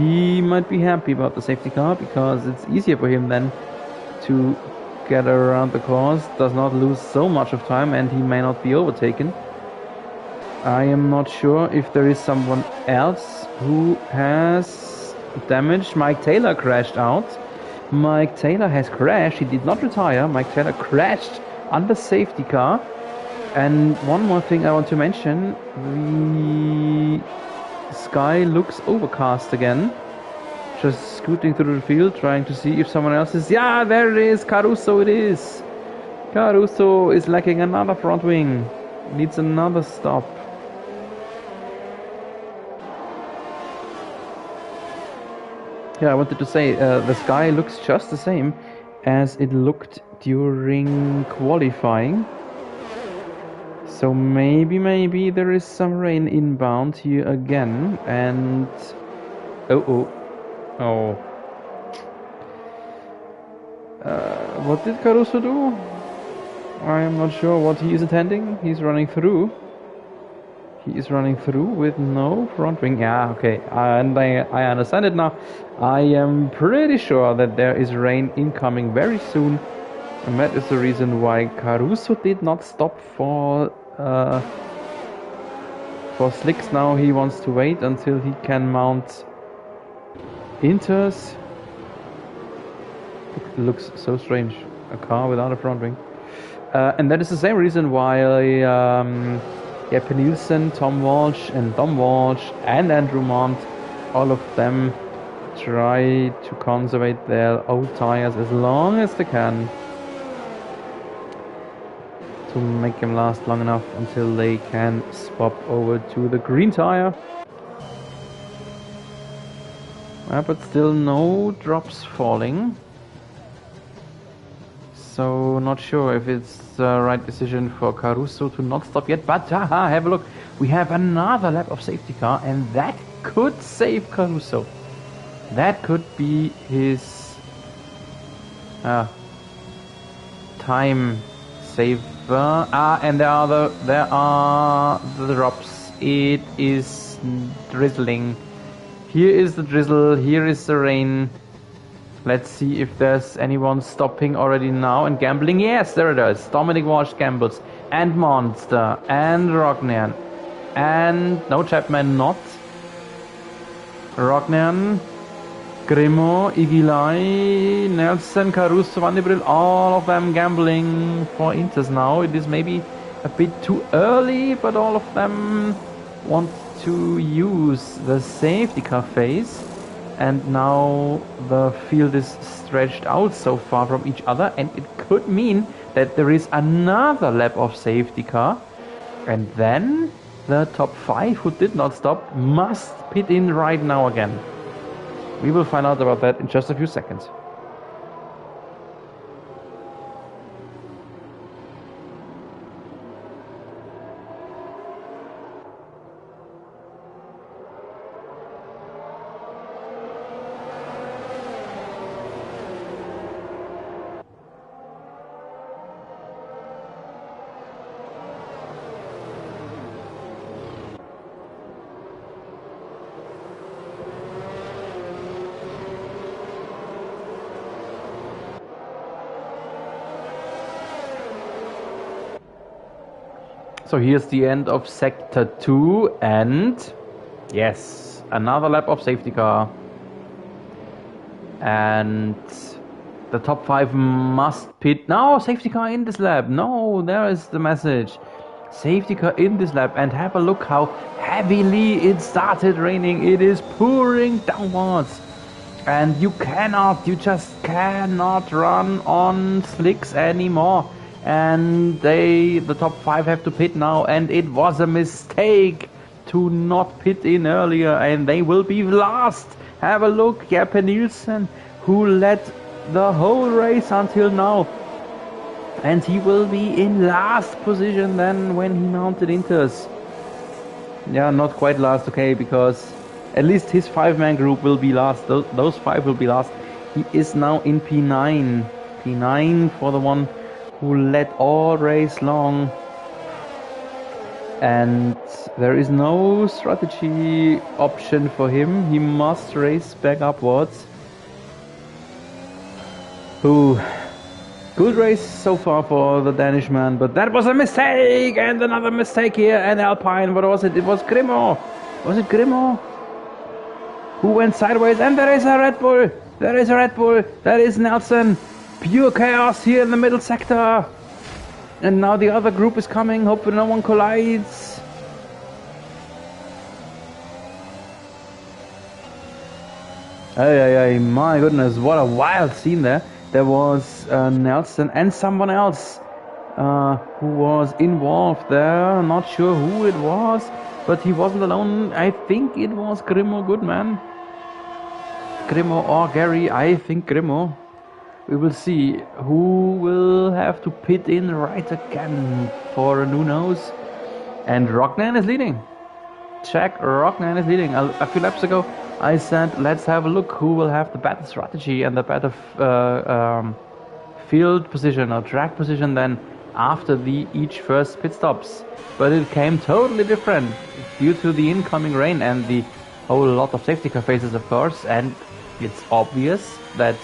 he might be happy about the safety car because it's easier for him then to get around the course, does not lose so much of time, and he may not be overtaken. I am not sure if there is someone else who has damaged. Mike Taylor crashed out. Mike Taylor has crashed. He did not retire. Mike Taylor crashed under safety car. And one more thing I want to mention, the sky looks overcast again. Just scooting through the field, trying to see if someone else is... Yeah, there it is! Caruso it is! Caruso is lacking another front wing. Needs another stop. Yeah, I wanted to say, the sky looks just the same as it looked during qualifying. So maybe there is some rain inbound here again, and... Oh. What did Caruso do? I am not sure what he is intending. He's running through. He is running through with no front wing. Yeah, okay. And I understand it now. I am pretty sure that there is rain incoming very soon. And that is the reason why Caruso did not stop for slicks. Now he wants to wait until he can mount Inters. It looks so strange. A car without a front wing. And that is the same reason why Jeppe Nielsen, Tom Walsh and Dom Walsh and Andrew Mont, all of them try to conserve their old tires as long as they can to make them last long enough until they can swap over to the green tire. But still no drops falling. So not sure if it's the right decision for Caruso to not stop yet, but have a look. We have another lap of safety car, and that could save Caruso. That could be his time saver. And there are the drops. It is drizzling. Here is the drizzle, here is the rain. Let's see if there's anyone stopping already now and gambling. Yes, there it is. Dominic Walsh gambles. And Monster. And Rognan. And... no, Chapman not. Rognan. Grimo. Igilai. Nelson. Caruso. Van der Bril. All of them gambling for Inters now. It is maybe a bit too early, but all of them want to use the safety car phase. And now the field is stretched out so far from each other, and it could mean that there is another lap of safety car, and then the top 5 who did not stop must pit in right now again. We will find out about that in just a few seconds. So here's the end of Sector 2, and yes, another lap of safety car. And the top 5 must pit. No, safety car in this lap. No, there is the message. Safety car in this lap. And have a look how heavily it started raining. It is pouring downwards. And you just cannot run on slicks anymore. And the top 5 have to pit now. And it was a mistake to not pit in earlier. And they will be last. Have a look, Jeppe Nielsen, who led the whole race until now. And he will be in last position then when he mounted into us. Yeah, not quite last, okay, because at least his 5-man group will be last. Those 5 will be last. He is now in P9. P9 for the one who led all race long. And there is no strategy option for him. He must race back upwards. Ooh. Good race so far for the Danish man, but that was a mistake! And another mistake here, and Alpine, what was it? It was Grimo! Was it Grimo? Who went sideways, and there is a Red Bull! There is a Red Bull! That is Nelson! Pure chaos here in the middle sector! And now the other group is coming, hopefully no one collides. Hey, my goodness, what a wild scene there. There was Nelson and someone else who was involved there. Not sure who it was, but he wasn't alone. I think it was Grimo Goodman. Grimo or Gary, I think Grimo. We will see who will have to pit in right again for a new nose. And Rognan is leading. Check, Rognan is leading. A few laps ago I said let's have a look who will have the better strategy and the better field position or track position than after each first pit stops. But it came totally different due to the incoming rain and the whole lot of safety car faces, of course. And it's obvious that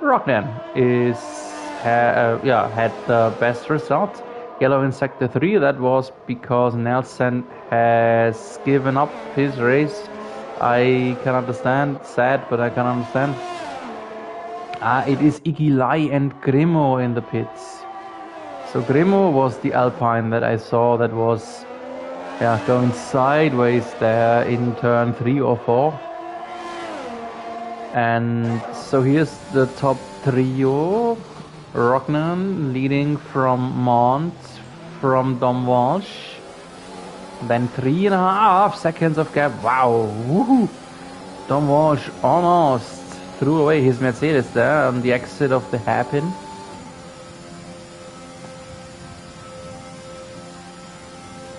Rognan had the best result. Yellow in sector 3. That was because Nelson has given up his race. I can understand. Sad, but I can understand. It is Igilai and Grimo in the pits. So Grimo was the Alpine that I saw that was going sideways there in turn 3 or 4. And so here's the top trio. Rognan leading from Mont, from Dom Walsh. Then 3.5 seconds of gap. Wow. Woohoo. Dom Walsh almost threw away his Mercedes there on the exit of the hairpin.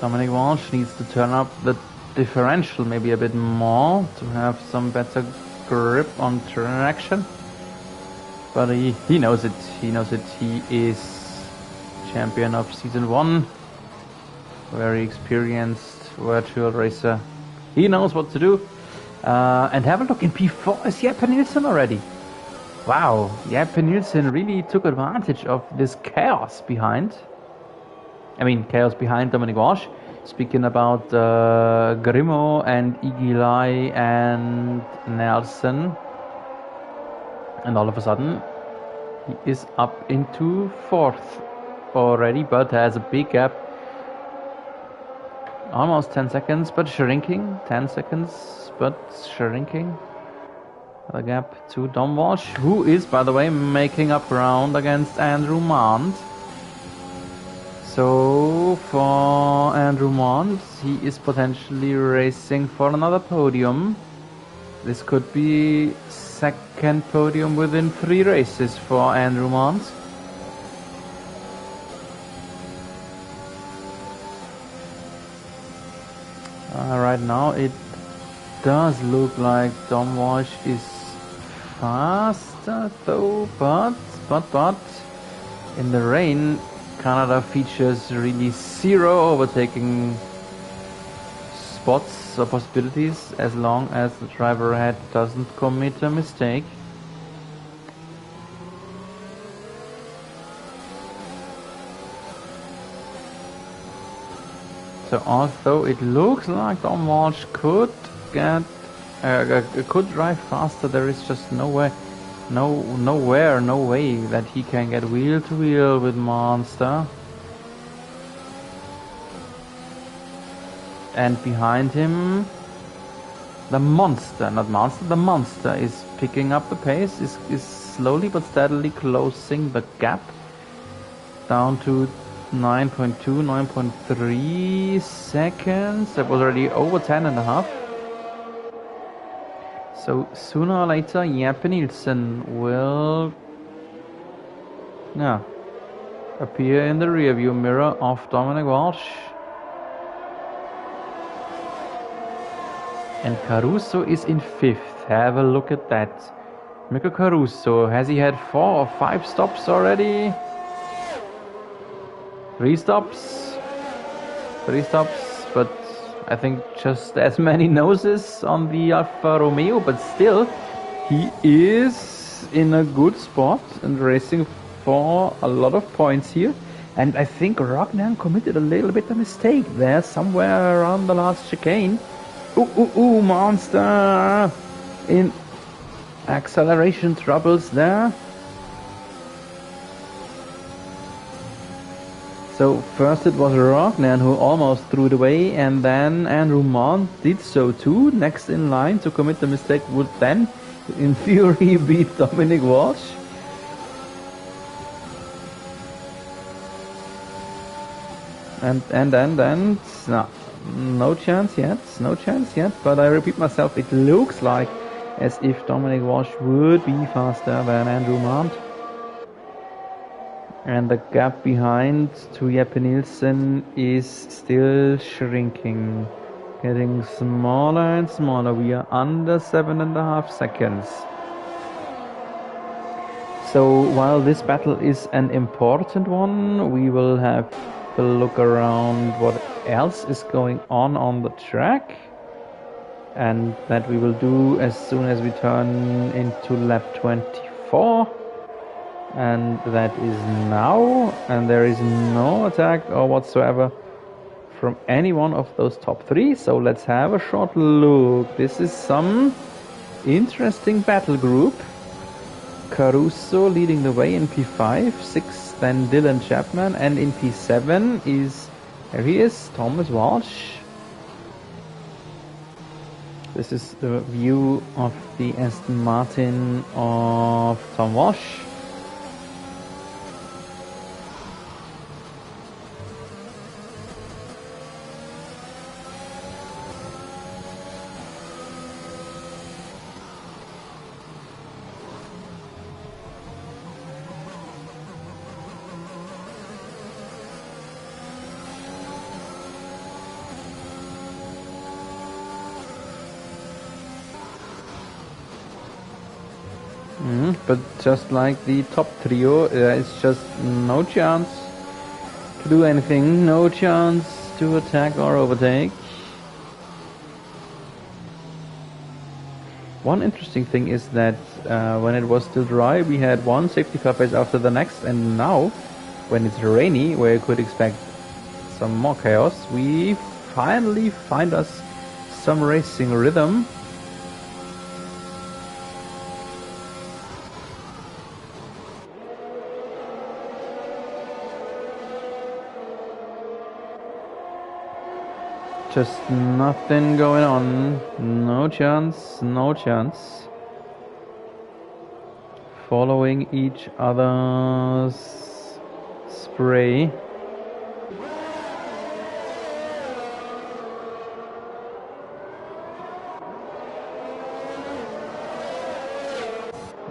Dominic Walsh needs to turn up the differential maybe a bit more to have some better grip on traction, but he knows it. He knows it. He is champion of season 1, very experienced virtual racer. He knows what to do. And have a look, in P4 is Jeppe Nielsen already. Wow, Jeppe Nielsen really took advantage of this chaos behind. Chaos behind Dominic Walsh. Speaking about Grimo and Igilai and Nelson. And all of a sudden, he is up into 4th already, but has a big gap. Almost 10 seconds, but shrinking. 10 seconds, but shrinking. The gap to Dom Walsh, who is, by the way, making up ground against Andrew Mond. So for Andrew Mond, he is potentially racing for another podium. This could be second podium within 3 races for Andrew Mond. Right now it does look like Dom Walsh is faster though, but in the rain Canada features really 0 overtaking spots or possibilities as long as the driver ahead doesn't commit a mistake. So although it looks like Dom Walsh could get could drive faster, there is just no way that he can get wheel to wheel with Monster. And behind him, the Monster is picking up the pace, is slowly but steadily closing the gap down to 9.2, 9.3 seconds. That was already over 10 and a half. So sooner or later, Jeppe Nielsen will appear in the rearview mirror of Dominic Walsh. And Caruso is in 5th. Have a look at that. Mirko Caruso, has he had 4 or 5 stops already? 3 stops, but I think just as many noses on the Alfa Romeo, but still, he is in a good spot and racing for a lot of points here. And I think Ragnar committed a little bit of mistake there, somewhere around the last chicane. Monster in acceleration troubles there. So first it was Ragnar who almost threw it away, and then Andrew Mont did so too. Next in line to commit the mistake would then, in theory, be Dominic Walsh. And no chance yet. But I repeat myself, it looks like as if Dominic Walsh would be faster than Andrew Mont. And the gap behind to Jeppe Nielsen is still shrinking, getting smaller and smaller. We are under 7.5 seconds. So while this battle is an important one, we will have a look around what else is going on the track, and that we will do as soon as we turn into lap 24. And that is now, and there is no attack or whatsoever from any one of those top 3. So let's have a short look. This is some interesting battle group. Caruso leading the way in P5, 6 then Dylan Chapman, and in P7 is, there he is, Thomas Walsh. This is the view of the Aston Martin of Tom Walsh. But just like the top trio, it's just no chance to do anything, no chance to attack or overtake. One interesting thing is that when it was still dry, we had one safety car pace after the next, and now, when it's rainy, where you could expect some more chaos, we finally find us some racing rhythm. Just nothing going on. No chance. Following each other's spray.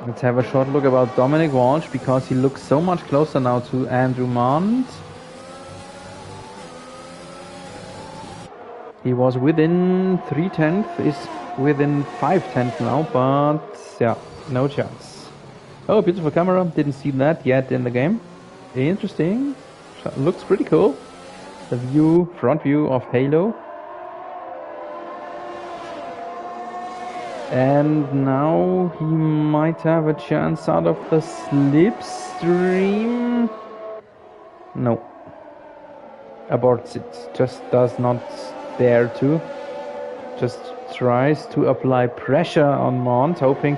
Let's have a short look about Dominic Walsh, because he looks so much closer now to Andrew Mont. He was within 3/10, is within 5/10 now, but yeah, no chance. Oh, beautiful camera, didn't see that yet in the game. Interesting, looks pretty cool. The view, front view of Halo. And now he might have a chance out of the slipstream. No. aborts it, just does not dare to. Just tries to apply pressure on Mont, hoping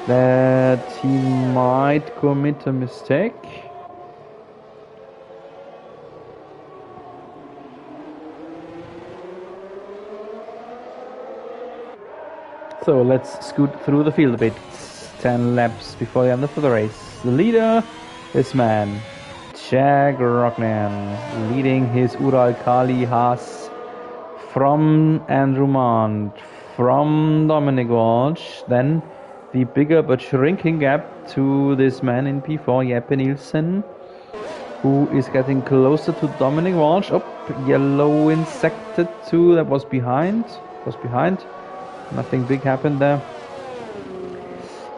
that he might commit a mistake. So let's scoot through the field a bit. 10 laps before the end of the race. The leader, this man, Jack Rocknan, leading his Ural Kali Haas from Andrew Mont, from Dominic Walsh, then the bigger but shrinking gap to this man in P4, Jeppe Nielsen, who is getting closer to Dominic Walsh. Oh, yellow in sector 2, that was behind. Nothing big happened there.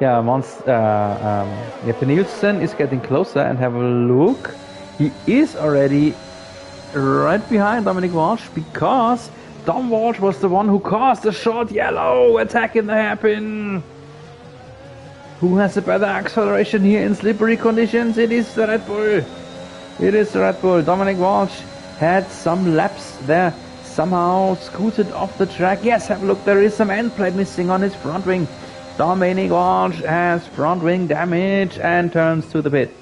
Yeah, Jeppe Nielsen is getting closer, and have a look. He is already right behind Dominic Walsh, because Dom Walsh was the one who caused the short yellow attack in the hairpin. Who has a better acceleration here in slippery conditions? It is the Red Bull. It is the Red Bull. Dominic Walsh had some laps there, somehow scooted off the track. Yes, have a look, there is some end plate missing on his front wing. Dominic Walsh has front wing damage and turns to the pits.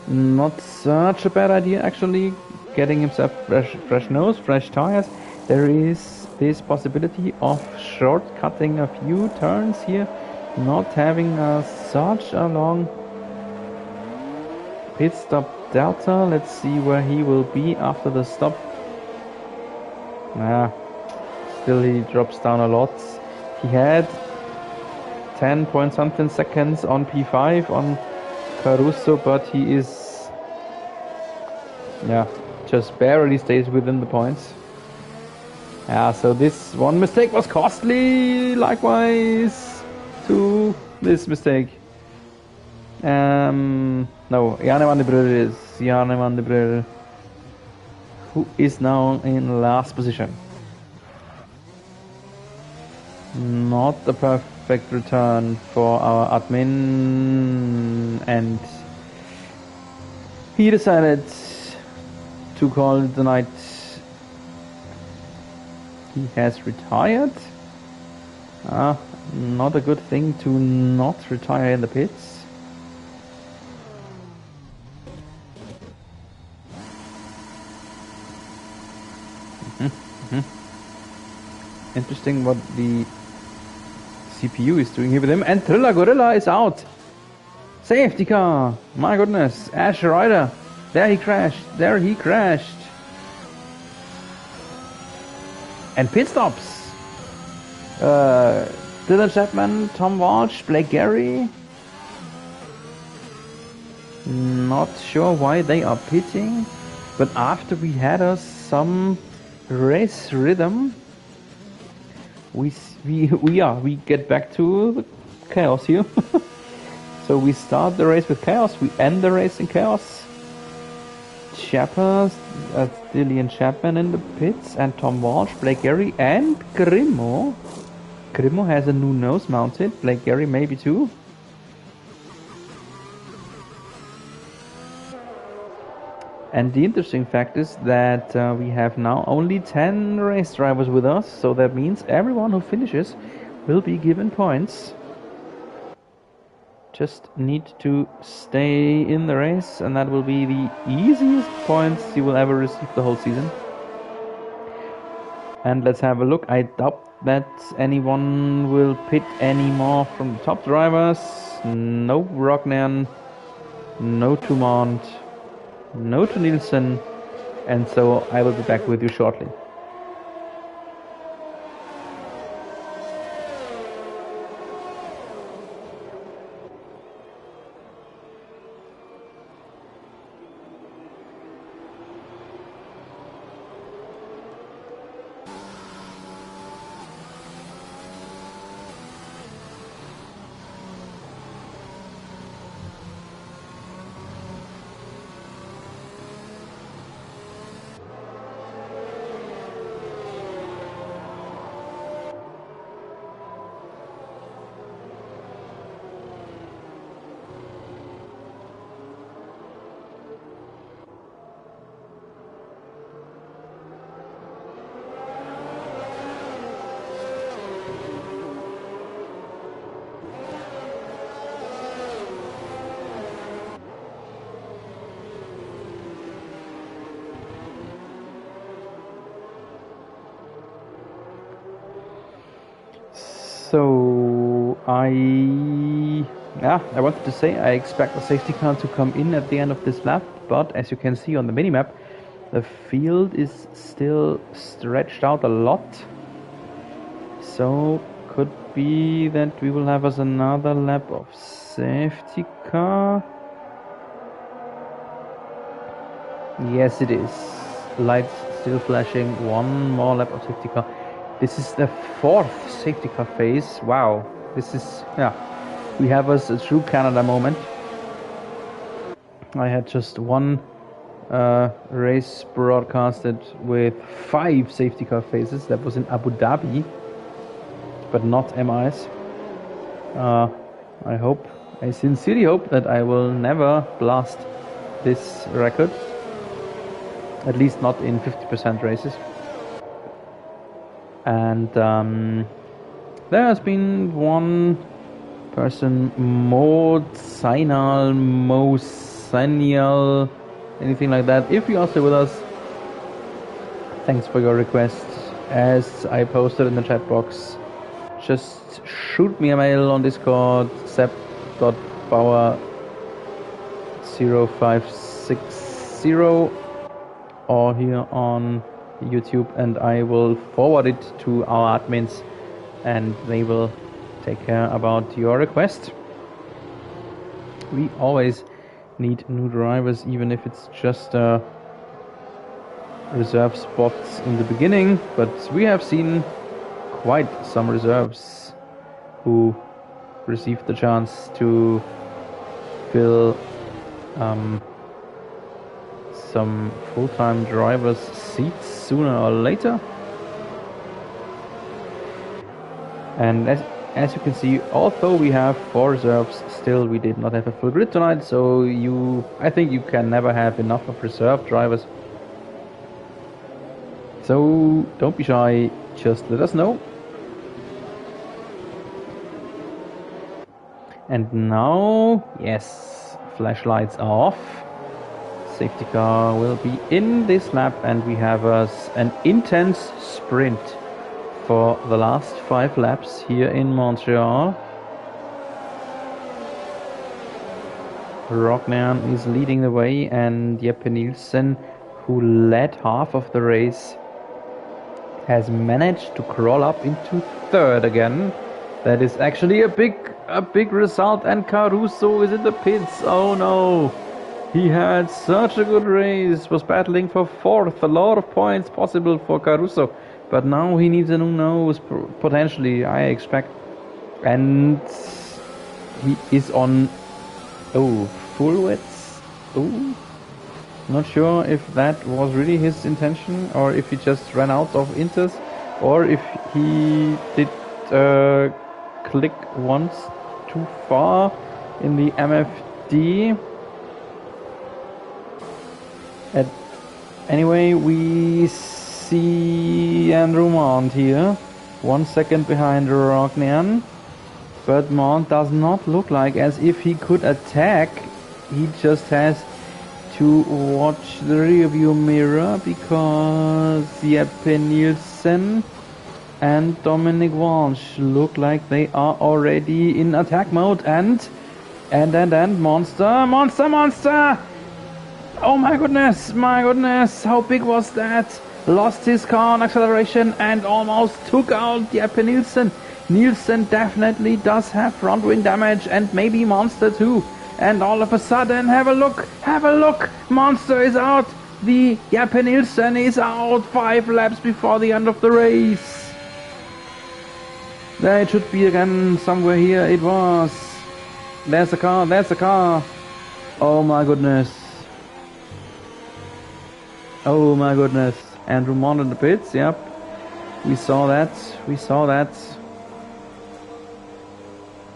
Not such a bad idea, actually, getting himself fresh nose, fresh tires. There is this possibility of shortcutting a few turns here, not having such a long pit stop delta. Let's see where he will be after the stop. Still he drops down a lot. He had 10 point something seconds on P5 on Caruso, but he is just barely stays within the points. So this one mistake was costly, likewise to this mistake. No, Janne van der Brugge is Janne van der Brugge, who is now in last position. Not a perfect return for our admin, and he decided to call it the night. He has retired. Not a good thing to not retire in the pits. Interesting what the CPU is doing here with him. And Trilla Gorilla is out. Safety car. My goodness. Ash Rider. There he crashed. And pit stops. Dylan Chapman, Tom Walsh, Blake Gary. Not sure why they are pitting. But after we had us some race rhythm, we get back to the chaos here. So we start the race with chaos, we end the race in chaos. Dillian Chapman in the pits, and Tom Walsh, Blake Gary, and Grimo. Grimo has a new nose mounted, Blake Gary maybe too. And the interesting fact is that we have now only 10 race drivers with us, so that means everyone who finishes will be given points. Just need to stay in the race, and that will be the easiest points you will ever receive the whole season. And let's have a look. I doubt that anyone will pit anymore from the top drivers. No Rognan, no Tumont, no to Nielsen, and so I will be back with you shortly. I wanted to say I expect the safety car to come in at the end of this lap, but as you can see on the minimap, the field is still stretched out a lot. So could be that we will have us another lap of safety car. Yes, it is. Lights still flashing. One more lap of safety car. This is the 4th safety car phase. Wow. This is, yeah. We have us a true Canada moment. I had just one race broadcasted with 5 safety car phases. That was in Abu Dhabi, but not MIs. I sincerely hope that I will never blast this record. At least not in 50% races. And there has been one person, Mosanial, anything like that. If you're still with us, thanks for your request. As I posted in the chat box, just shoot me a mail on Discord, sepp.bauer0560, or here on YouTube, and I will forward it to our admins and they will take care about your request. We always need new drivers, even if it's just reserve spots in the beginning, but we have seen quite some reserves who received the chance to fill some full-time drivers' seats sooner or later. And as you can see, although we have 4 reserves, still we did not have a full grid tonight, so I think you can never have enough of reserve drivers. So don't be shy, just let us know. And now, yes, flashlights are off. Safety car will be in this lap, and we have us an intense sprint for the last 5 laps here in Montreal. Rognan is leading the way, and Jeppe Nielsen, who led half of the race, has managed to crawl up into 3rd again. That is actually a big result, and Caruso is in the pits. Oh no! He had such a good race, was battling for 4th, a lot of points possible for Caruso, but now he needs a new nose, potentially, I expect. And he is on, full wets. Not sure if that was really his intention, or if he just ran out of inters, or if he did click once too far in the MFD. Anyway, we see Andrew Mont here, 1 second behind Rognan, but Mont does not look like as if he could attack. He just has to watch the rearview mirror, because Jeppe Nielsen and Dominic Walsh look like they are already in attack mode, and Monster! Oh my goodness, how big was that? Lost his car on acceleration and almost took out Jeppe Nielsen. Nielsen definitely does have front wing damage, and maybe Monster too. And all of a sudden, have a look! Monster is out! The Jeppe Nielsen is out 5 laps before the end of the race. There it should be again, somewhere here it was. There's the car. Oh my goodness. Andrew Mont in the pits, yep. We saw that.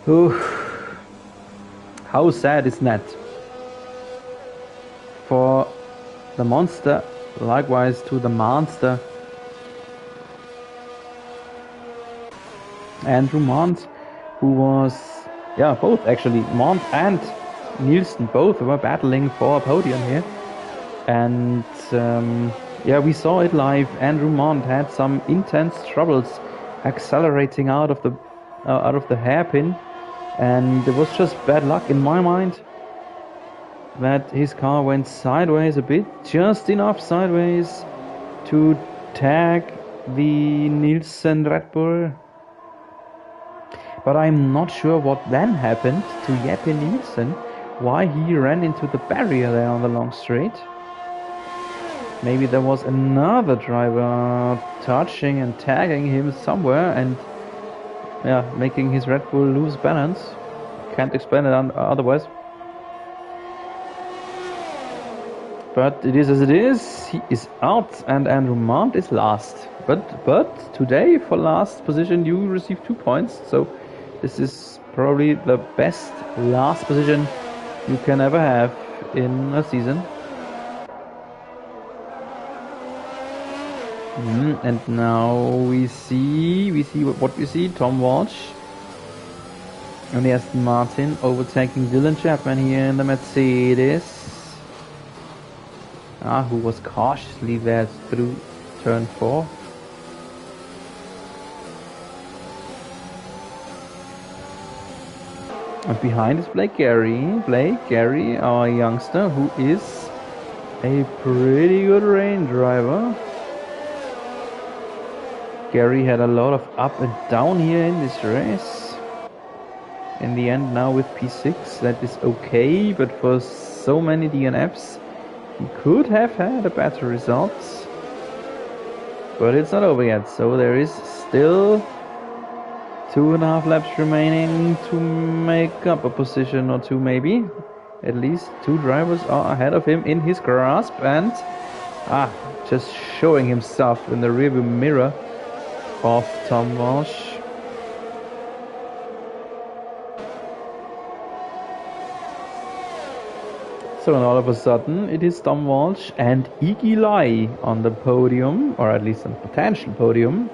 Ooh. How sad is that? For the Monster, likewise to the Monster. Andrew Mont, who was, both actually, Mont and Nielsen both were battling for a podium here. And we saw it live. Andrew Mont had some intense troubles accelerating out of the hairpin, And it was just bad luck in my mind that his car went sideways a bit, just enough sideways to tag the Nielsen Red Bull. But I'm not sure what then happened to Jeppe Nielsen, why he ran into the barrier there on the long straight. Maybe there was another driver touching and tagging him somewhere and making his Red Bull lose balance. Can't explain it otherwise. But it is as it is. He is out and Andrew Mount is last. But today for last position you receive 2 points. So this is probably the best last position you can ever have in a season. And now we see what we see. Tom Walsh and the Aston Martin overtaking Dylan Chapman here in the Mercedes. Who was cautiously there through turn 4. And behind is Blake Gary, our youngster, who is a pretty good rain driver. Gary had a lot of up and down here in this race. In the end now with P6 that is okay, but for so many DNFs he could have had a better result. But it's not over yet, so there is still 2.5 laps remaining to make up a position or two maybe. At least 2 drivers are ahead of him in his grasp and just showing himself in the rearview mirror of Tom Walsh. So and all of a sudden it is Tom Walsh and Iggy Lai on the podium, or at least on the potential podium.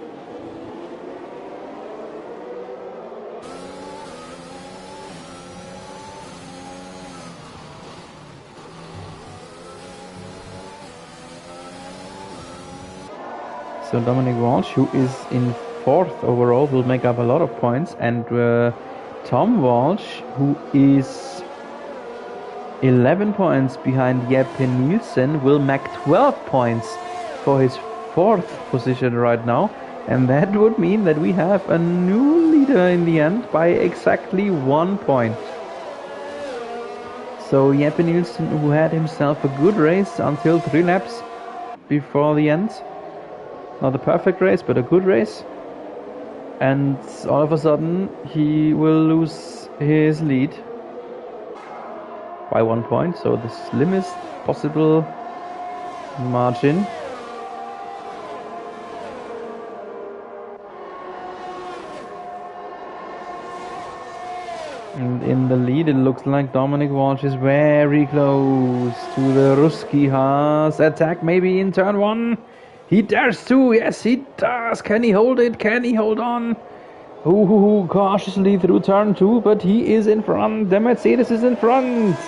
So Dominic Walsh, who is in 4th overall, will make up a lot of points, and Tom Walsh, who is 11 points behind Jeppe Nielsen, will make 12 points for his 4th position right now, and that would mean that we have a new leader in the end by exactly 1 point. So Jeppe Nielsen, who had himself a good race until 3 laps before the end. Not a perfect race, but a good race. And all of a sudden, he will lose his lead by 1 point. So the slimmest possible margin. And in the lead, it looks like Dominic Walsh is very close to the Ruski Haas attack, maybe in turn 1. He dares to, yes he does. Can he hold it? Can he hold on? Cautiously through turn 2, but he is in front. The Mercedes is in front.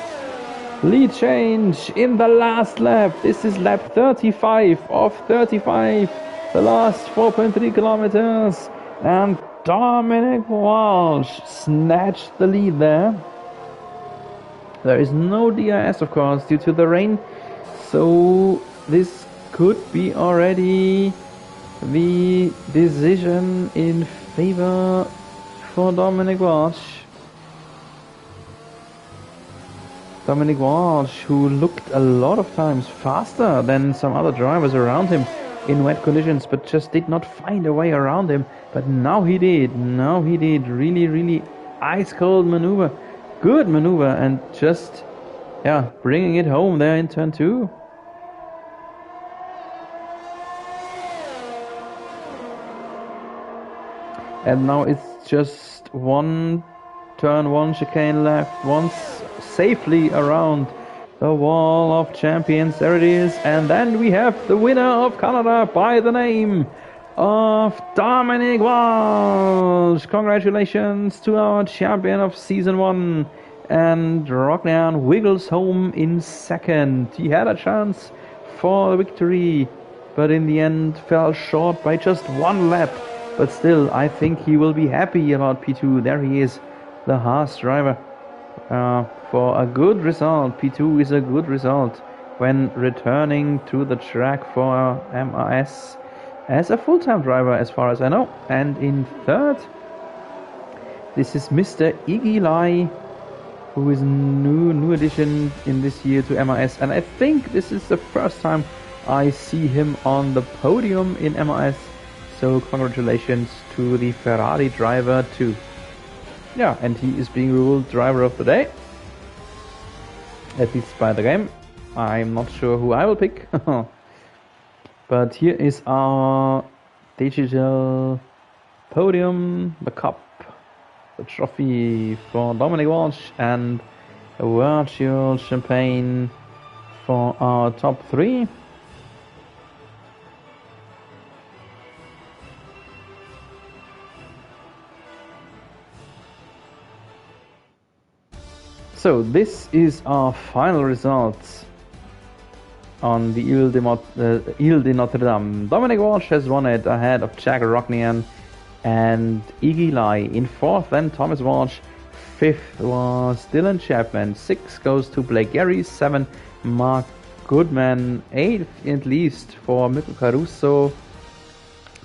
Lead change in the last lap. This is lap 35 of 35. The last 4.3 kilometers. And Dominic Walsh snatched the lead there. There is no DRS, of course, due to the rain. So this could be already the decision in favor for Dominic Walsh. Dominic Walsh, who looked a lot of times faster than some other drivers around him in wet conditions, but just did not find a way around him. But now he did. Really, really ice cold maneuver. Good maneuver, and just bringing it home there in turn 2. And now it's just turn 1 chicane left, once safely around the wall of champions. There it is. And then we have the winner of Canada by the name of Dominic Walsh. Congratulations to our champion of season 1. And Rognan wiggles home in 2nd. He had a chance for the victory, but in the end fell short by just 1 lap. But still, I think he will be happy about P2. There he is, the Haas driver, for a good result. P2 is a good result when returning to the track for MRS as a full-time driver, as far as I know. And in third, this is Mr. Iggy Lai, who is a new addition in this year to MRS, and I think this is the first time I see him on the podium in MRS, so congratulations to the Ferrari driver too. Yeah, and he is being ruled driver of the day, at least by the game. I'm not sure who I will pick, but here is our digital podium, the cup, the trophy for Dominic Walsh, and a virtual champagne for our top three. So this is our final results on the Ile de Notre Dame. Dominic Walsh has won it ahead of Jack Rocknian and Iggy Lai. In fourth, then Thomas Walsh. Fifth was Dylan Chapman. Sixth goes to Blake Gary. 7, Mark Goodman. 8th, at least, for Mikko Caruso.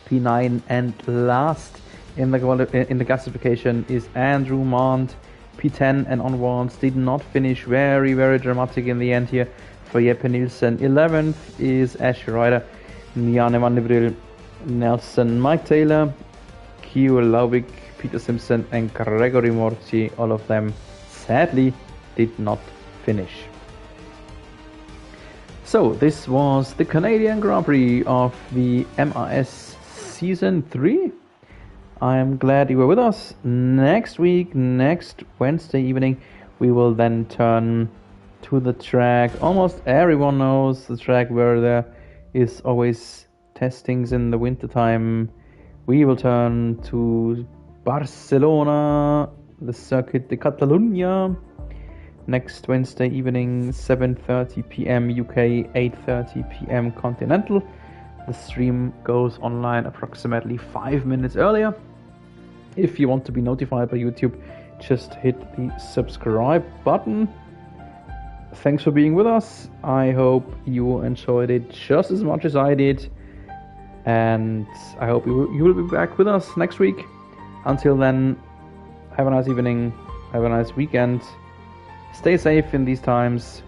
P9, and last in the classification is Andrew Mond. P10 and onwards did not finish. Very, very dramatic in the end here for Jeppe Nielsen. 11th is Ash Ryder, Janne van der Bril, Nelson, Mike Taylor, Kio Laubik, Peter Simpson, and Gregory Morti. All of them sadly did not finish. So this was the Canadian Grand Prix of the MRS Season 3. I am glad you were with us. Next week, next Wednesday evening, we will then turn to the track. Almost everyone knows the track where there is always testings in the wintertime. We will turn to Barcelona, the Circuit de Catalunya, next Wednesday evening, 7:30 p.m. UK, 8:30 p.m. Continental. The stream goes online approximately 5 minutes earlier. If you want to be notified by YouTube, just hit the subscribe button. Thanks for being with us. I hope you enjoyed it just as much as I did. And I hope you will be back with us next week. Until then, have a nice evening, have a nice weekend. Stay safe in these times.